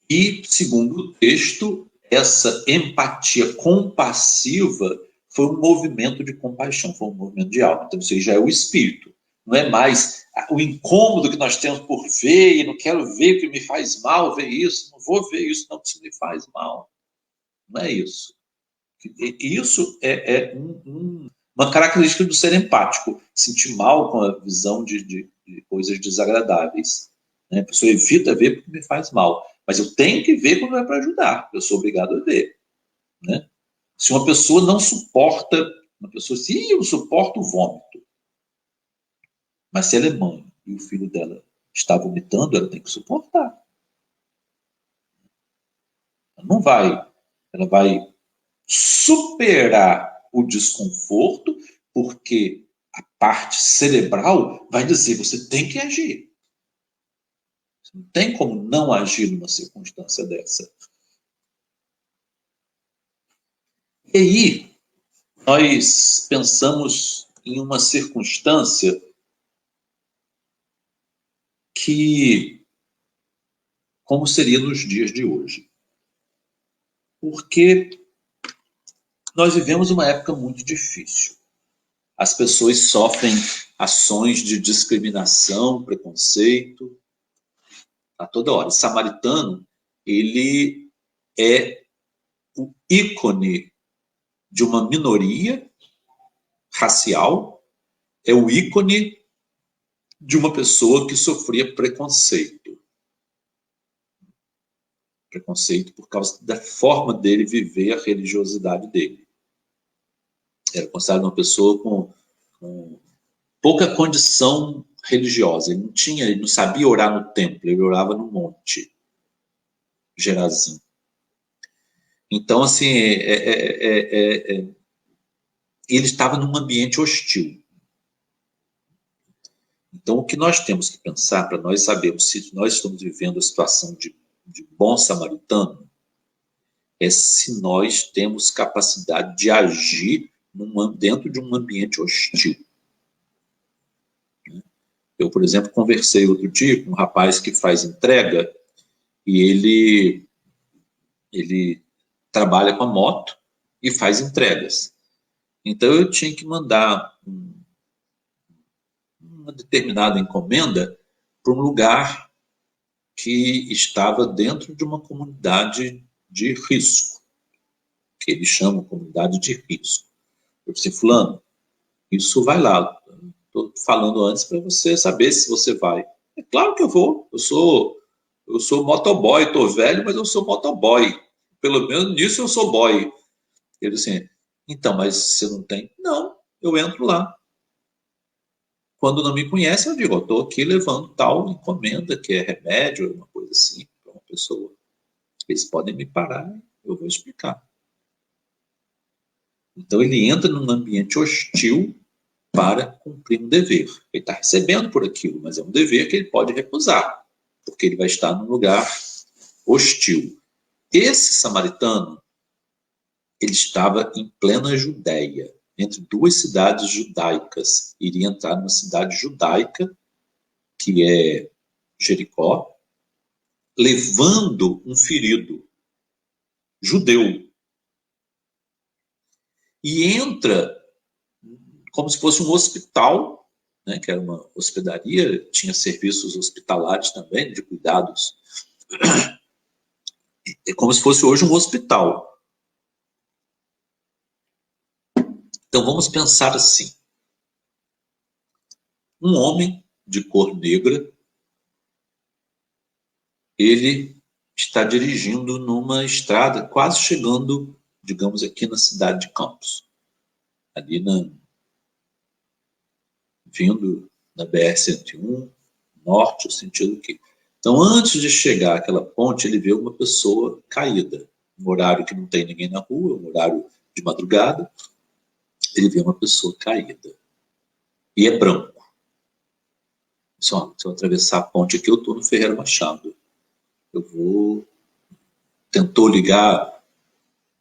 E, segundo o texto, essa empatia compassiva foi um movimento de compaixão, foi um movimento de alma. Então, isso aí já é o espírito. Não é mais o incômodo que nós temos por ver, e não quero ver o que me faz mal, ver isso, não vou ver isso, não, que isso me faz mal. Não é isso. Isso é uma característica do ser empático, sentir mal com a visão de coisas desagradáveis. Né? A pessoa evita ver porque me faz mal. Mas eu tenho que ver quando é para ajudar. Eu sou obrigado a ver. Né? Se uma pessoa não suporta, uma pessoa diz, eu não suporto o vômito. Mas se ela é mãe e o filho dela está vomitando, ela tem que suportar. Ela vai superar o desconforto, porque a parte cerebral vai dizer, você tem que agir. Não tem como não agir numa circunstância dessa. E aí, nós pensamos em uma circunstância que, como seria nos dias de hoje? Porque nós vivemos uma época muito difícil. As pessoas sofrem ações de discriminação, preconceito, a toda hora. O samaritano, ele é o ícone de uma minoria racial, é o ícone de uma pessoa que sofria preconceito. Preconceito por causa da forma dele viver a religiosidade dele. Era considerado uma pessoa com pouca condição religiosa. Ele não sabia orar no templo, ele orava no monte, Gerazim. Então, assim, ele estava num ambiente hostil. Então, o que nós temos que pensar para nós sabermos se nós estamos vivendo a situação de bom samaritano é se nós temos capacidade de agir dentro de um ambiente hostil. Eu, por exemplo, conversei outro dia com um rapaz que faz entrega e ele trabalha com a moto e faz entregas. Então, eu tinha que mandar uma determinada encomenda para um lugar que estava dentro de uma comunidade de risco, que eles chamam comunidade de risco. Eu disse, fulano, isso vai lá. Estou falando antes para você saber se você vai. É claro que eu vou. Eu sou motoboy, estou velho, mas eu sou motoboy. Pelo menos nisso eu sou boy. Ele disse assim, então, mas você não tem? Não, eu entro lá. Quando não me conhece, eu digo, eu estou aqui levando tal encomenda, que é remédio, alguma coisa assim, para uma pessoa. Eles podem me parar, eu vou explicar. Então, ele entra num ambiente hostil para cumprir um dever. Ele está recebendo por aquilo, mas é um dever que ele pode recusar, porque ele vai estar num lugar hostil. Esse samaritano, ele estava em plena Judéia, entre duas cidades judaicas. Iria entrar numa cidade judaica, que é Jericó, levando um ferido judeu. E entra como se fosse um hospital, né, que era uma hospedaria, tinha serviços hospitalares também, de cuidados. É como se fosse hoje um hospital. Então vamos pensar assim. Um homem de cor negra, ele está dirigindo numa estrada, quase chegando, digamos, aqui na cidade de Campos. Ali vindo na BR-101, norte, o sentido que... Então, antes de chegar àquela ponte, ele vê uma pessoa caída. Um horário que não tem ninguém na rua, um horário de madrugada, ele vê uma pessoa caída. E é branco. Se eu atravessar a ponte aqui, eu estou no Ferreira Machado. Eu vou... Tentou ligar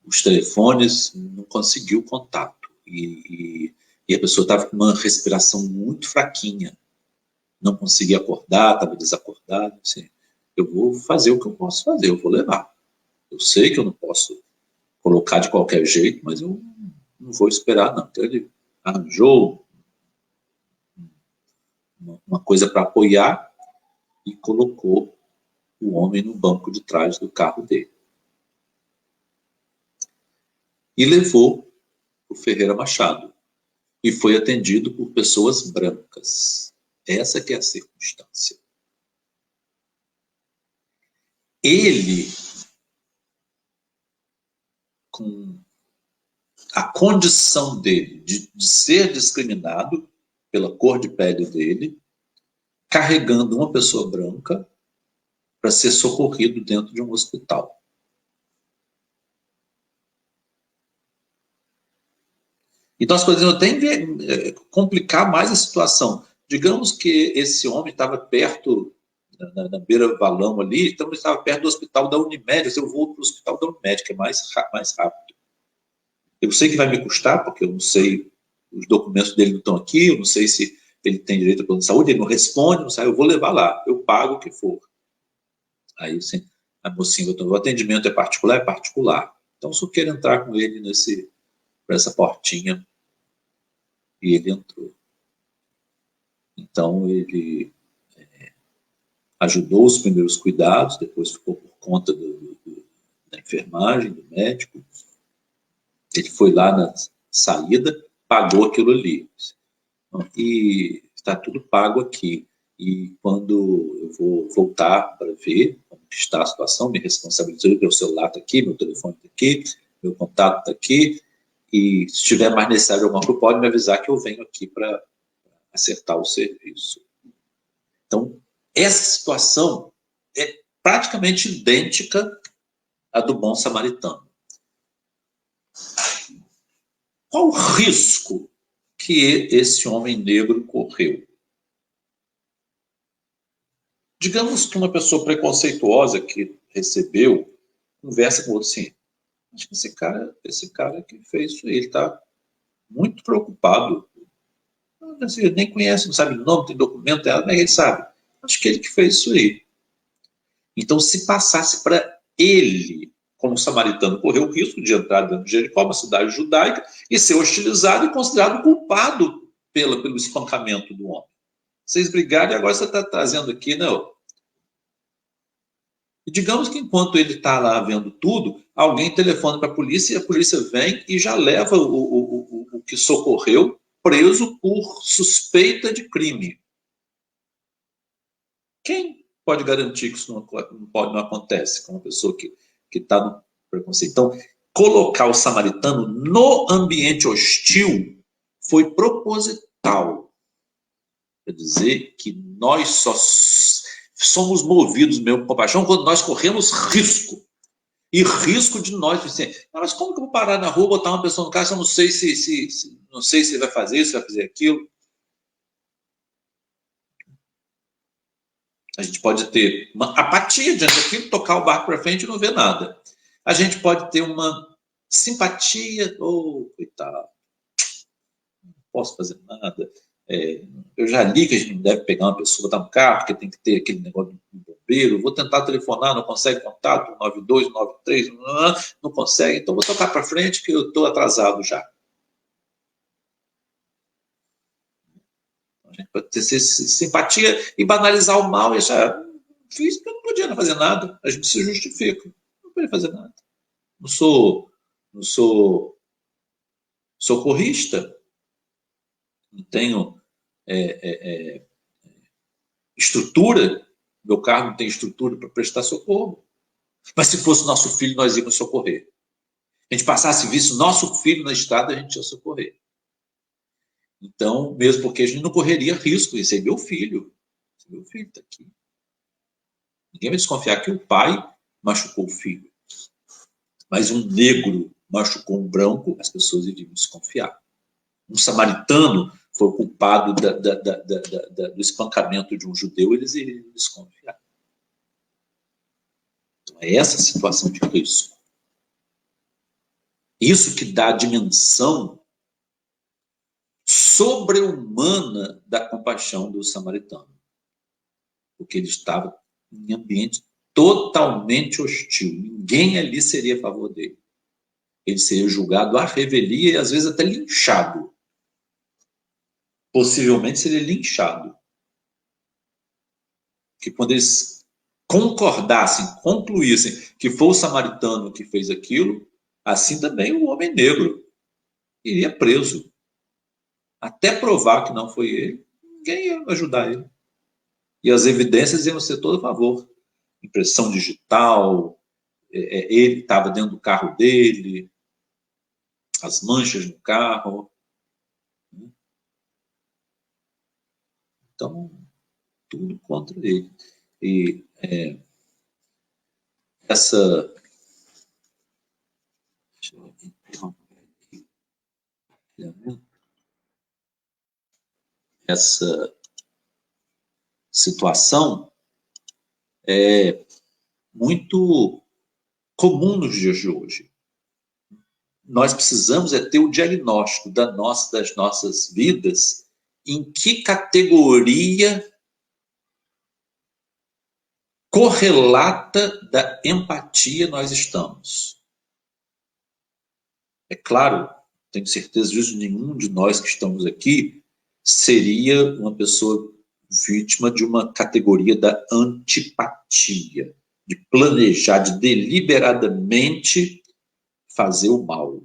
os telefones, não conseguiu contato. E a pessoa estava com uma respiração muito fraquinha. Não conseguia acordar, estava desacordado. Assim, eu vou fazer o que eu posso fazer, eu vou levar. Eu sei que eu não posso colocar de qualquer jeito, mas eu não vou esperar, não. Então ele arranjou uma coisa para apoiar e colocou o homem no banco de trás do carro dele. E levou o Ferreira Machado. E foi atendido por pessoas brancas. Essa que é a circunstância. Ele, com a condição dele de ser discriminado pela cor de pele dele, carregando uma pessoa branca para ser socorrido dentro de um hospital. Então as coisas até complicar mais a situação. Digamos que esse homem estava perto, na beira-valão ali, então ele estava perto do hospital da Unimed. Eu vou para o hospital da Unimed, que é mais rápido. Eu sei que vai me custar, porque eu não sei, os documentos dele não estão aqui, eu não sei se ele tem direito a plano de saúde, ele não responde, não sabe, eu vou levar lá, eu pago o que for. Aí assim, a mocinha, o atendimento é particular? É particular. Então, se eu quero entrar com ele para essa portinha, e ele entrou. Então, ele ajudou os primeiros cuidados, depois ficou por conta da enfermagem, do médico. Ele foi lá na saída, pagou aquilo ali. E está tudo pago aqui. E quando eu vou voltar para ver como está a situação, me responsabilizou, meu celular está aqui, meu telefone está aqui, meu contato está aqui, E se tiver mais necessário alguma coisa, pode me avisar que eu venho aqui para acertar o serviço. Então, essa situação é praticamente idêntica à do bom samaritano. Qual o risco que esse homem negro correu? Digamos que uma pessoa preconceituosa que recebeu, conversa com outro assim, acho que esse cara que fez isso aí, ele está muito preocupado. Assim, nem conhece, não sabe o nome, tem documento, mas ele sabe. Acho que ele que fez isso aí. Então, se passasse para ele, como samaritano, correr o risco de entrar dentro de Jericó, uma cidade judaica, e ser hostilizado e considerado culpado pelo espancamento do homem. Vocês brigaram e agora você está trazendo aqui, não? E digamos que enquanto ele está lá vendo tudo, alguém telefona para a polícia e a polícia vem e já leva o que socorreu preso por suspeita de crime. Quem pode garantir que isso não acontece com uma pessoa que está no preconceito? Então, colocar o samaritano no ambiente hostil foi proposital. Quer dizer que nós só somos movidos mesmo por compaixão quando nós corremos risco. E risco de nós. Assim, mas como que eu vou parar na rua, botar uma pessoa no carro, eu não sei não sei se ele vai fazer isso, vai fazer aquilo. A gente pode ter uma apatia diante daquilo, tocar o barco para frente e não ver nada. A gente pode ter uma simpatia, coitado, não posso fazer nada. Eu já li que a gente não deve pegar uma pessoa, botar no carro, porque tem que ter aquele negócio do bombeiro. Vou tentar telefonar, não consegue contato, 92, 93, não consegue, então vou tocar para frente que eu estou atrasado já. A gente pode ter simpatia e banalizar o mal e achar, fiz porque eu não podia fazer nada, a gente se justifica, não podia fazer nada. Não sou socorrista, não tenho estrutura, meu carro não tem estrutura para prestar socorro. Mas se fosse nosso filho, nós íamos socorrer. A gente passasse e visse nosso filho na estrada, a gente ia socorrer. Então, mesmo porque a gente não correria risco, esse é meu filho. Esse meu filho está aqui. Ninguém vai desconfiar que o pai machucou o filho. Mas um negro machucou um branco, as pessoas iriam desconfiar. Um samaritano foi culpado do espancamento de um judeu, eles iriam desconfiar. Então, é essa situação de risco. Isso que dá a dimensão sobre-humana da compaixão do samaritano. Porque ele estava em ambiente totalmente hostil. Ninguém ali seria a favor dele. Ele seria julgado à revelia e às vezes até linchado. Possivelmente seria linchado. Que quando eles concordassem, concluíssem que foi o samaritano que fez aquilo, assim também o homem negro iria preso. Até provar que não foi ele, ninguém ia ajudar ele. E as evidências iam ser todas a favor. Impressão digital, ele estava dentro do carro dele, as manchas no carro. Então, tudo contra ele. E essa... Deixa eu interromper aqui. Essa situação é muito comum nos dias de hoje. Nós precisamos ter o diagnóstico das nossas vidas, em que categoria correlata da empatia nós estamos. É claro, tenho certeza disso, nenhum de nós que estamos aqui seria uma pessoa vítima de uma categoria da antipatia, de planejar, de deliberadamente fazer o mal.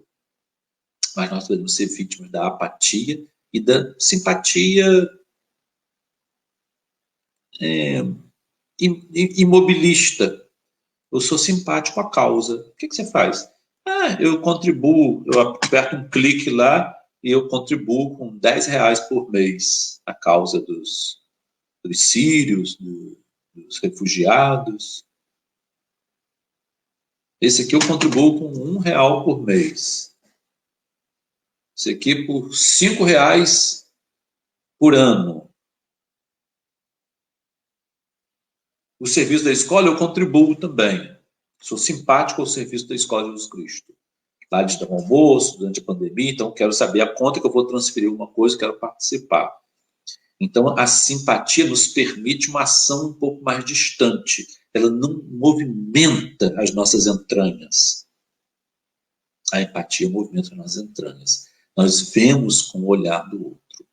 Mas nós podemos ser vítimas da apatia e da simpatia imobilista. Eu sou simpático à causa. O que você faz? Eu contribuo, eu aperto um clique lá e eu contribuo com R$ 10 por mês à causa dos sírios, dos refugiados. Esse aqui eu contribuo com R$ 1 por mês. Esse aqui por R$ 5 por ano. O serviço da escola eu contribuo também. Sou simpático ao serviço da Escola de Jesus Cristo. Lá de dar um almoço, durante a pandemia, então quero saber a conta que eu vou transferir alguma coisa, quero participar. Então, a simpatia nos permite uma ação um pouco mais distante. Ela não movimenta as nossas entranhas. A empatia movimenta as nossas entranhas. Nós vemos com o olhar do outro.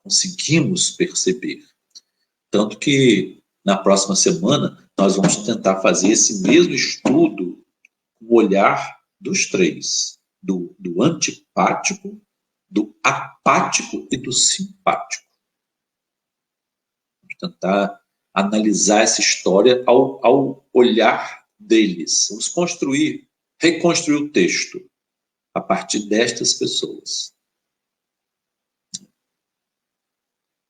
Conseguimos perceber. Tanto que, na próxima semana, nós vamos tentar fazer esse mesmo estudo com o olhar dos três. Do antipático, do apático e do simpático. Tentar analisar essa história ao olhar deles. Vamos reconstruir o texto a partir destas pessoas.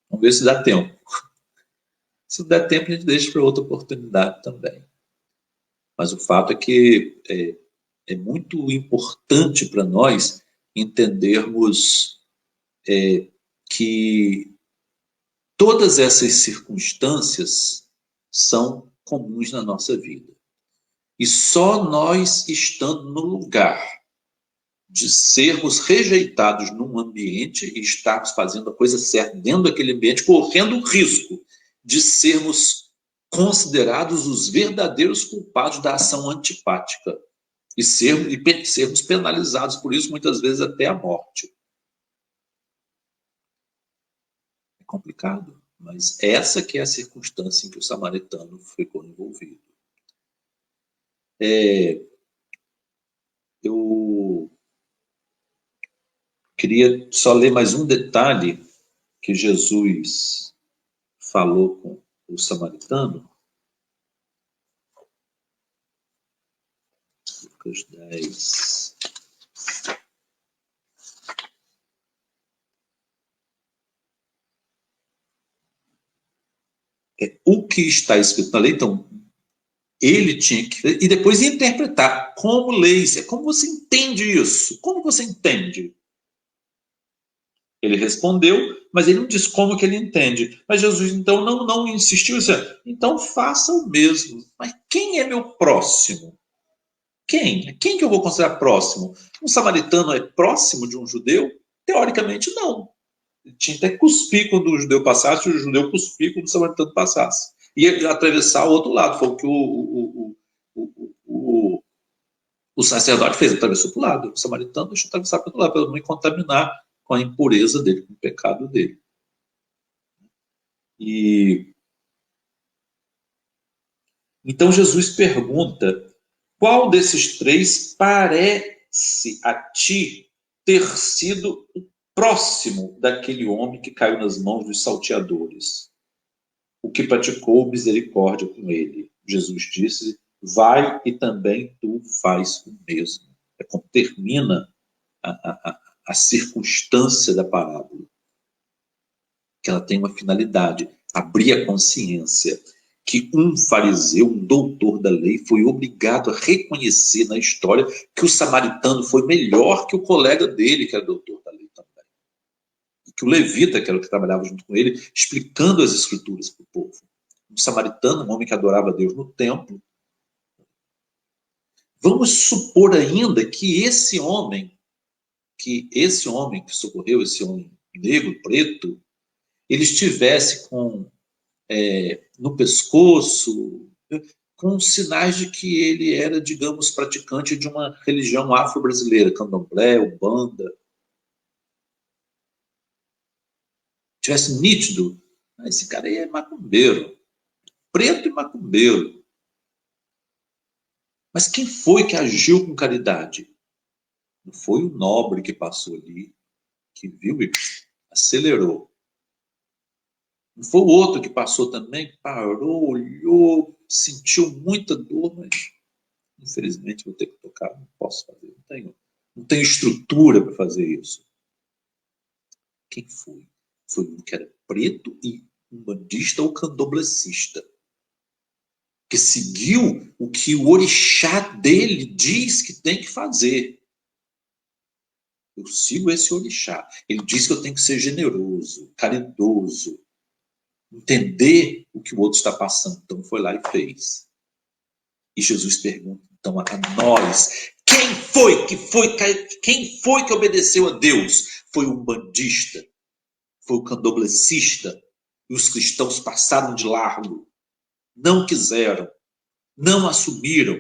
Vamos ver se dá tempo. Se não der tempo, a gente deixa para outra oportunidade também. Mas o fato é que é muito importante para nós entendermos que todas essas circunstâncias são comuns na nossa vida. E só nós estando no lugar de sermos rejeitados num ambiente e estarmos fazendo a coisa certa dentro daquele ambiente, correndo o risco de sermos considerados os verdadeiros culpados da ação antipática e sermos penalizados por isso, muitas vezes até a morte. É complicado, mas essa que é a circunstância em que o samaritano ficou envolvido. Eu queria só ler mais um detalhe que Jesus falou com o samaritano. Lucas 10. O que está escrito na lei, então, ele tinha que... E depois interpretar. Como leis? Como você entende isso? Como você entende? Ele respondeu, mas ele não disse como que ele entende. Mas Jesus, então, não insistiu. Disse, então, faça o mesmo. Mas quem é meu próximo? Quem? Quem que eu vou considerar próximo? Um samaritano é próximo de um judeu? Teoricamente, não. Ele tinha até que cuspir quando o judeu passasse, o judeu cuspir quando o samaritano passasse. E atravessar o outro lado. Foi o que o sacerdote fez, atravessou para o lado. O samaritano deixou atravessar para o outro lado, para não me contaminar com a impureza dele, com o pecado dele. Então Jesus pergunta: qual desses três parece a ti ter sido o próximo daquele homem que caiu nas mãos dos salteadores, o que praticou misericórdia com ele? Jesus disse: vai e também tu faz o mesmo. É como termina a circunstância da parábola. Que ela tem uma finalidade: abrir a consciência que um fariseu, um doutor da lei, foi obrigado a reconhecer na história que o samaritano foi melhor que o colega dele, que era doutor da lei também. E que o levita, que era o que trabalhava junto com ele, explicando as escrituras para o povo. Um samaritano, um homem que adorava a Deus no templo. Vamos supor ainda que esse homem que socorreu, esse homem negro, preto, ele estivesse no pescoço, com sinais de que ele era, digamos, praticante de uma religião afro-brasileira, candomblé, umbanda. Tivesse nítido, esse cara aí é macumbeiro, preto e macumbeiro. Mas quem foi que agiu com caridade? Não foi o nobre que passou ali, que viu e acelerou. Não foi o outro que passou também, parou, olhou, sentiu muita dor, mas Infelizmente, vou ter que tocar, não posso fazer, não tenho estrutura para fazer isso. Quem foi? Foi um que era preto e umbandista ou candomblessista, que seguiu o que o orixá dele diz que tem que fazer. Eu sigo esse orixá. Ele diz que eu tenho que ser generoso, caridoso, entender o que o outro está passando. Então foi lá e fez. E Jesus pergunta então a nós: quem foi que obedeceu a Deus? Foi o umbandista, foi o candomblessista, e os cristãos passaram de largo, não quiseram, não assumiram.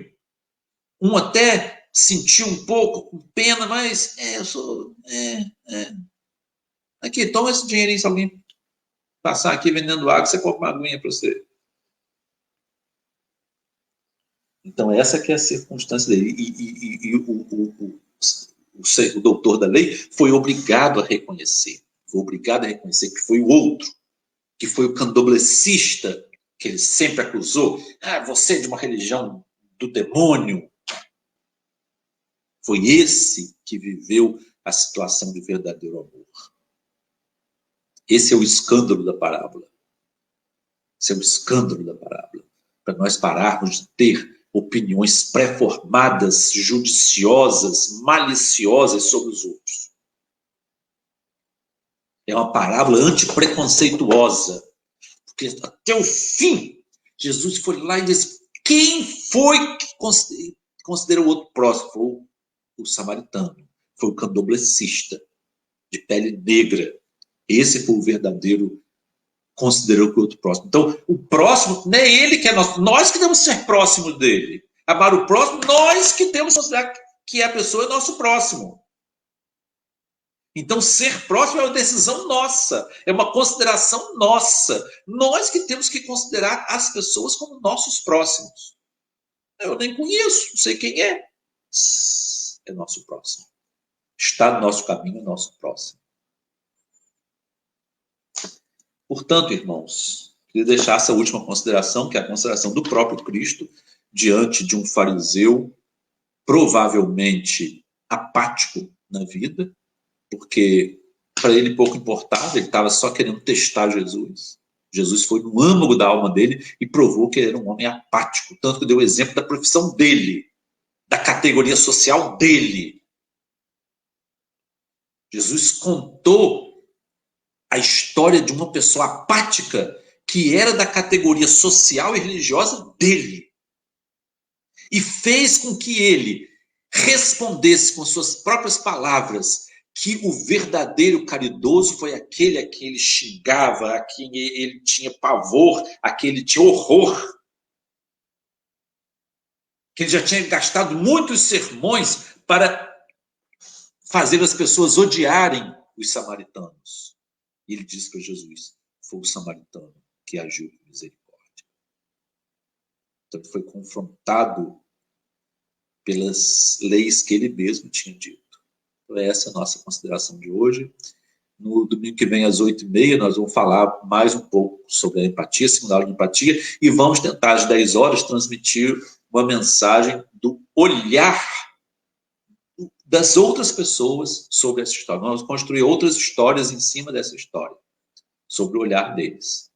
Um até sentiu um pouco com pena, mas eu sou. Aqui, toma esse dinheirinho, se alguém passar aqui vendendo água, você compra uma aguinha para você. Então, essa que é a circunstância dele. E o doutor da lei foi obrigado a reconhecer. Foi obrigado a reconhecer que foi o outro, que foi o candomblessista, que ele sempre acusou. Você é de uma religião do demônio. Foi esse que viveu a situação de verdadeiro amor. Esse é o escândalo da parábola. Esse é o escândalo da parábola. Para nós pararmos de ter opiniões pré-formadas, judiciosas, maliciosas sobre os outros. É uma parábola antipreconceituosa. Porque até o fim, Jesus foi lá e disse: quem foi que considerou o outro próximo? Foi o samaritano, foi o candomblessista, de pele negra. Esse foi o verdadeiro, considerou que o outro próximo. Então, o próximo não é ele que é nosso, nós que temos que ser próximos dele. Amar o próximo, nós que temos que considerar que a pessoa é nosso próximo. Então, ser próximo é uma decisão nossa, é uma consideração nossa. Nós que temos que considerar as pessoas como nossos próximos. Eu nem conheço, não sei quem é. É nosso próximo. Está no nosso caminho, é nosso próximo. Portanto, irmãos, queria deixar essa última consideração, que é a consideração do próprio Cristo, diante de um fariseu provavelmente apático na vida, porque para ele pouco importava, ele estava só querendo testar Jesus. Jesus foi no âmago da alma dele e provou que ele era um homem apático, tanto que deu o exemplo da profissão dele, da categoria social dele. Jesus contou a história de uma pessoa apática que era da categoria social e religiosa dele. E fez com que ele respondesse com suas próprias palavras que o verdadeiro caridoso foi aquele a quem ele xingava, a quem ele tinha pavor, a quem ele tinha horror. Que ele já tinha gastado muitos sermões para fazer as pessoas odiarem os samaritanos. E ele disse para Jesus: foi o samaritano que agiu com misericórdia. Então ele foi confrontado pelas leis que ele mesmo tinha dito. Então, essa é a nossa consideração de hoje. No domingo que vem, às 8h30, nós vamos falar mais um pouco sobre a empatia, segunda aula de empatia, e vamos tentar, às 10 horas, transmitir uma mensagem do olhar das outras pessoas sobre essa história. Nós vamos construir outras histórias em cima dessa história, sobre o olhar deles.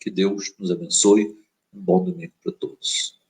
Que Deus nos abençoe. Um bom domingo para todos.